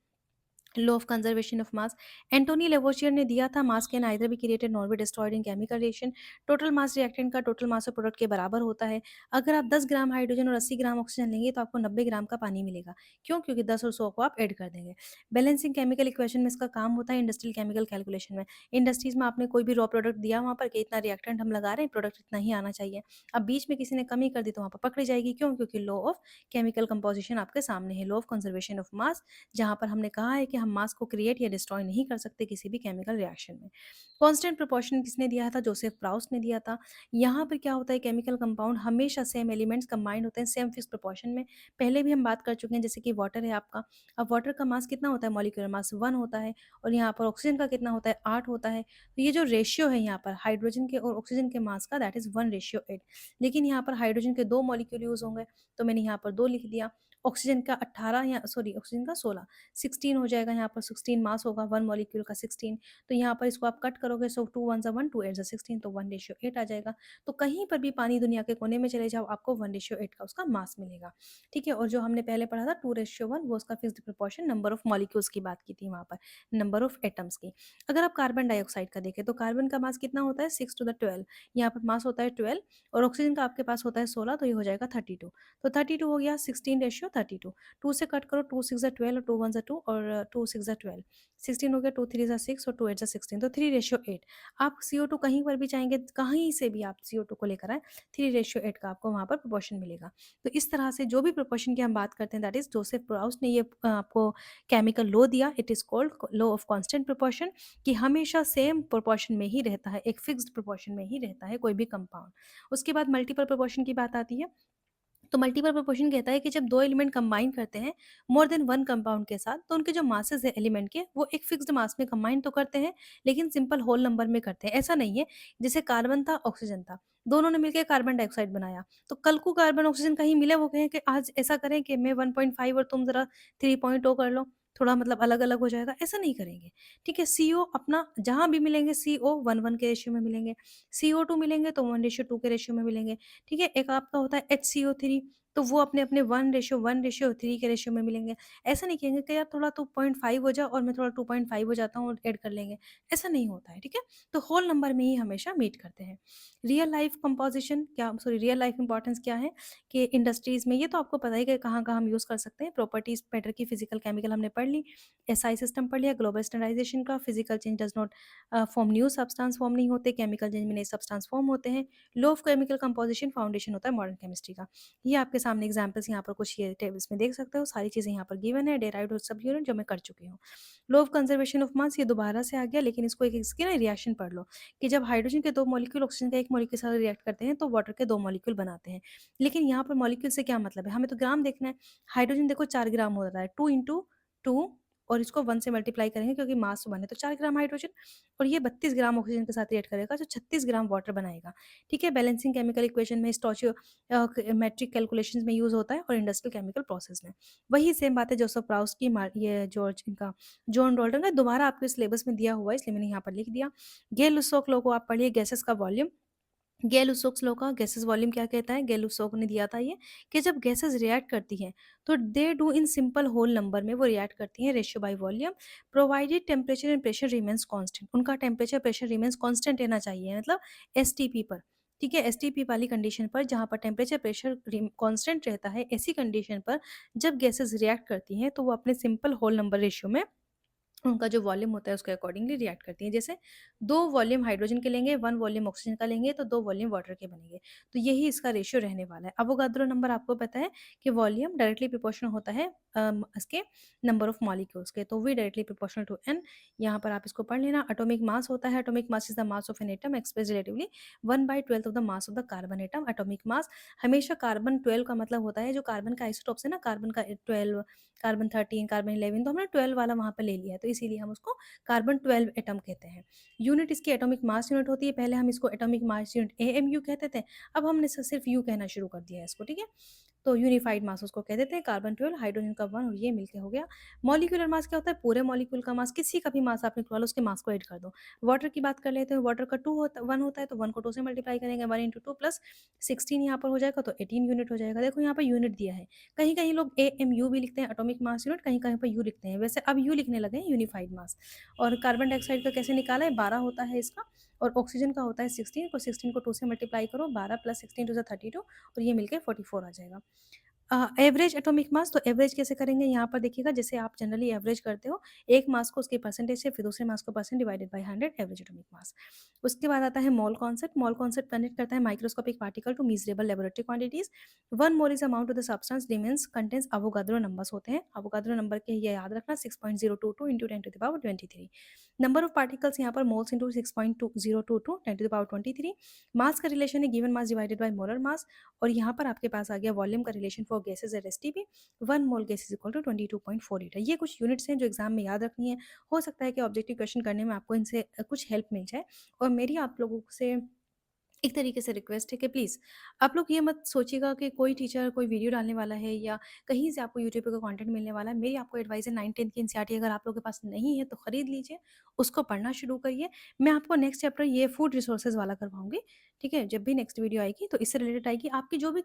Law of conservation of mass, Antoine Lavoisier ने दिया था, mass can either be created nor be destroyed in chemical reaction. Total mass reactant का टोटल मास ऑफ प्रोडक्ट के बराबर होता है। अगर आप 10 ग्राम हाइड्रोजन और 80 ग्राम ऑक्सीजन लेंगे तो आपको 90 ग्राम का पानी मिलेगा। क्यों? क्योंकि 10 और 100 को आप ऐड कर देंगे। बैलेंसिंग केमिकल इक्वेशन में इसका काम होता है इंडस्ट्रियल केमिकल कैलकुलेशन में। इंडस्ट्रीज में आपने कोई भी रॉ प्रोडक्ट दिया वहाँ पर कि इतना रिएक्टेंट हम लगा रहे हैं, प्रोडक्ट इतना ही आना चाहिए। अब बीच में किसी ने कमी कर दी तो वहाँ पर पकड़ी जाएगी। क्यों? क्योंकि लॉ ऑफ केमिकल कंपोजिशन आपके सामने है, लॉ ऑफ कंजर्वेशन ऑफ मास, जहाँ पर हमने कहा है कि हम मास को क्रिएट या डिस्ट्रॉय नहीं कर सकते किसी भी केमिकल रिएक्शन में। कांस्टेंट प्रोपोर्शन किसने दिया था? जोसेफ प्राउस ने दिया था। यहाँ पर क्या होता है, केमिकल कंपाउंड हमेशा सेम एलिमेंट्स कंबाइंड होते हैं सेम फिक्स प्रोपोर्शन में। पहले भी हम बात कर चुके हैं, जैसे कि वाटर है आपका। अब वाटर का मास कितना होता है? मॉलिक्यूलर मास 1 होता है, और यहाँ पर ऑक्सीजन का कितना होता है? 8 होता है। तो ये जो रेशियो है यहाँ पर हाइड्रोजन के और ऑक्सीजन के मास का, दैट इज 1:8। लेकिन यहाँ पर हाइड्रोजन के 2 मॉलिक्यूल यूज होंगे, तो मैंने यहाँ पर 2 लिख दिया। ऑक्सीजन का 18, या सॉरी ऑक्सीजन का 16, 16 हो जाएगा, यहाँ पर 16 मास होगा, 1 मॉलिक्यूल का 16। तो यहाँ पर इसको आप कट करोगे, सो 2 1 ज़ा 1, 2 8 ज़ा 16, तो 1:8 आ जाएगा। तो कहीं पर भी पानी दुनिया के कोने में चले जाओ, आपको 1:8 का उसका मास मिलेगा। ठीक है, और जो हमने पहले पढ़ा था 2:1, वो उसका fixed proportion number of molecules की बात की थी वहाँ पर, नंबर ऑफ एटम्स की। अगर आप कार्बन डाइऑक्साइड का देखें तो कार्बन का मास कितना होता है? 6 टू द 12, यहाँ पर मास होता है 12, और ऑक्सीजन का आपके पास होता है 16, तो ये हो जाएगा 32। तो 32 हो गया, 16:32। 2 से कट करो, 2 6 ज़ा 12 और 2 1 ज़ा 2, और 2 6 ज़ा 12, 16 हो गया, 2 3 ज़ा 6 और 2 8 ज़ा 16, तो 3:8। आप CO2 कहीं पर भी चाहेंगे, कहीं से भी आप CO2 को लेकर आएँ, 3:8 का आपको वहाँ पर प्रोपोर्शन मिलेगा। तो इस तरह से जो भी प्रोपोर्शन की हम बात करते हैं, दैट इज़ जोसेफ प्राउस ने ये आपको केमिकल लॉ दिया, it is called law of constant proportion, कि हमेशा सेम प्रोपोर्शन में ही रहता है, एक फिक्स्ड प्रोपोर्शन में ही रहता है कोई भी कंपाउंड। उसके बाद मल्टीपल प्रोपोर्शन की बात आती है। तो मल्टीपल प्रोपोर्शन कहता है कि जब 2 एलिमेंट कंबाइन करते हैं मोर देन 1 कंपाउंड के साथ, तो उनके जो मासेस है एलिमेंट के, वो एक फिक्स्ड मास में कंबाइन तो करते हैं, लेकिन सिंपल होल नंबर में करते हैं। ऐसा नहीं है, जैसे कार्बन था, ऑक्सीजन था, दोनों ने मिलकर कार्बन डाइऑक्साइड बनाया, तो कल को कार्बन ऑक्सीजन कहीं मिले, वो कहें कि आज ऐसा करें कि मैं 1.5 और तुम ज़रा 3.0 कर लो, थोड़ा मतलब अलग-अलग हो जाएगा, ऐसा नहीं करेंगे। ठीक है, CO अपना जहाँ भी मिलेंगे, CO 1:1 के रेशियो में मिलेंगे, CO2 मिलेंगे तो 1:2 के रेशियो में मिलेंगे। ठीक है, एक आपका होता है HCO3, तो वो अपने-अपने 1:1:3 के रेशियो में मिलेंगे। ऐसा नहीं कहेंगे कि यार थोड़ा तू 0.5 हो जा और मैं थोड़ा 2.5 हो जाता हूँ और ऐड कर लेंगे, ऐसा नहीं होता है, ठीक है? तो होल नंबर में ही हमेशा मीट करते हैं। रियल लाइफ कंपोज़िशन क्या, सॉरी रियल लाइफ इंपॉर्टेंस क्या है कि इंडस्ट्रीज़ में, ये तो आपको पता ही है कि कहाँ-कहाँ हम यूज़ कर सकते हैं। प्रॉपर्टीज़ मैटर की, फिज़िकल, केमिकल हमने पढ़ ली, SI सिस्टम पढ़ लिया, ग्लोबल स्टैंडर्डाइज़ेशन का, physical change does not form new substance form नहीं होते, केमिकल चेंज में नए सब्सटेंस फॉर्म होते हैं। Law of chemical composition foundation होता है मॉडर्न केमिस्ट्री का। ये आपके सामने एग्जांपल्स यहाँ पर कुछ ये टेबल्स में देख सकते हो, सारी चीज़ें यहाँ पर गिवन है, डेराइव्ड और सब यूनिट जो मैं कर चुकी हूँ। लॉ ऑफ कंजर्वेशन ऑफ मास, ये दोबारा से आ गया, लेकिन इसको एक इसकी ना रिएक्शन पढ़ लो, कि जब हाइड्रोजन के 2 मॉलिक्यूल ऑक्सीजन का 1 मॉलिक्यूल के साथ रिएक्ट करते हैं तो वाटर के 2 मॉलिक्यूल बनाते हैं। लेकिन यहाँ पर मॉलिक्यूल से क्या मतलब है, हमें तो ग्राम देखना है। हाइड्रोजन देखो 4 ग्राम हो रहा है, 2 इंटू 2, और इसको 1 से मल्टीप्लाई करेंगे क्योंकि मास 1 है, तो 4 ग्राम हाइड्रोजन, और ये 32 ग्राम ऑक्सीजन के साथ रिएक्ट करेगा, जो 36 ग्राम वाटर बनाएगा। ठीक है, बैलेंसिंग केमिकल इक्वेशन में स्टोचियो मैट्रिक कैलकुलेशंस में यूज़ होता है, और इंडस्ट्रियल केमिकल प्रोसेस में। वही सेम बात है जोसेफ प्राउस की, ये जॉर्ज इनका जॉन डॉल्टन का, दोबारा आपके सिलेबस में दिया हुआ है, इसलिए मैंने यहाँ पर लिख दिया। गेल-लुसॉक लॉ को आप पढ़िए, गैसेस का वॉल्यूम। गेल-लुसॉक लॉ का गैसेस वॉल्यूम क्या कहता है, गेल-लुसॉक ने दिया था ये, कि जब गैसेस रिएक्ट करती हैं तो they do in simple whole number में वो रिएक्ट करती हैं, ratio by volume, provided temperature and pressure remains constant. उनका टेम्परेचर प्रेशर रिमेंस कांस्टेंट रहना चाहिए, मतलब एसटीपी पर। ठीक है? एसटीपी वाली कंडीशन पर जहाँ पर टेम्परेचर, प्रेशर कांस्टेंट रहता है, ऐसी कंडीशन पर जब गैसेज़ रिएक्ट करती हैं, तो वो अपने सिंपल होल नंबर रेशियो में उनका जो वॉल्यूम होता है उसके अकॉर्डिंगली रिएक्ट करती हैं। जैसे 2 वॉल्यूम हाइड्रोजन के लेंगे, 1 वॉल्यूम ऑक्सीजन का लेंगे तो 2 वॉल्यूम वाटर के बनेंगे। तो यही इसका रेशियो रहने वाला है। अवोगाद्रो नंबर आपको पता है कि वॉल्यूम डायरेक्टली प्रोपोर्शनल होता है इसके नंबर ऑफ मॉलिक्यूल्स के, तो we directly proportional to N. यहाँ पर आप इसको पढ़ लेना। एटॉमिक मास होता है, atomic mass is the mass of an atom expressed relatively 1/12 of the mass of the carbon atom. Atomic mass हमेशा कार्बन 12 का मतलब होता है, जो कार्बन का आइसोटोप्स है ना, कार्बन का 12, कार्बन 13, कार्बन 11, तो हमने 12 वाला वहाँ पे ले लिया है, तो इसीलिए हम उसको कार्बन 12 एटम कहते हैं। यूनिट इसकी एटॉमिक मास यूनिट होती है, पहले हम इसको एटॉमिक मास यूनिट एएमयू कहते थे, अब हमने सिर्फ यू कहना शुरू कर दिया है इसको, ठीक है? तो यूनिफाइड मास उसको कह देते हैं, कार्बन 12, हाइड्रोजन का 1 और ये मिलके हो गया। मॉलिक्यूलर मास क्या होता है? पूरे मॉलिक्यूल का मास, किसी का भी मास आप निकलवा लो, उसके मास को ऐड कर दो। वाटर की बात कर लेते हैं, वाटर का 1 होता है, तो 1 को 2 से मल्टीप्लाई करेंगे, 1 इंटू 2 प्लस 16 यहाँ पर हो जाएगा, तो 18 यूनिट हो जाएगा। देखो यहाँ पर यूनिट दिया है, कहीं-कहीं लोग एएमयू भी लिखते हैं, एटॉमिक मास यूनिट, कहीं-कहीं पर यू लिखते हैं। वैसे अब यू लिखने लगे हैं, यूनिफाइड मास। और कार्बन डाइऑक्साइड का कैसे निकाला है? 12 होता है इसका, और ऑक्सीजन का होता है 16, तो 16 को 2 से मल्टीप्लाई करो, 12 प्लस 16 टू ज़ 32, और ये मिलके 44 आ जाएगा। एवरेज एटॉमिक मास, तो एवरेज कैसे करेंगे? यहाँ पर देखिएगा, जैसे आप जनरली एवरेज करते हो, एक मास को उसके परसेंटेज से, फिर दूसरे मास को percent divided by 100, average atomic mass. उसके बाद आता है mole concept. Mole concept connect करता है microscopic particle to measurable laboratory quantities. 1 mole is amount of the substance डिमेंस कंटेन्स अवोगाद्रो नंबर्स होते हैं। अवोगाद्रो नंबर के ये याद रखना, 6.022 इंटू 10⁻23। नंबर ऑफ पार्टिकल्स यहाँ पर मोल्स इंटू 6.022 10⁻23। मास का रिलेशन है given mass divided by molar mass. और यहाँ पर आपके पास आ गया वॉल्यूम का relation for gases at STP. 1 mole gas is equal to 22.48 है। ये कुछ यूनिट्स हैं जो एग्जाम में याद रखनी है। हो सकता है कि ऑब्जेक्टिव क्वेश्चन करने में आपको इनसे कुछ हेल्प मिल जाए। और मेरी आप लोगों से एक तरीके से रिक्वेस्ट है कि प्लीज़ आप लोग ये मत सोचिएगा कि कोई टीचर कोई वीडियो डालने वाला है या कहीं से आपको यूट्यूब पे कोई कंटेंट मिलने वाला है। मेरी आपको एडवाइस है, 9th-10th की एनसीईआरटी अगर आप लोगों के पास नहीं है तो खरीद लीजिए, उसको पढ़ना शुरू करिए। मैं आपको नेक्स्ट चैप्टर ये फूड रिसोर्सेज वाला करवाऊँगी, ठीक है? जब भी नेक्स्ट वीडियो आएगी तो इससे रिलेटेड आएगी। आपकी जो भी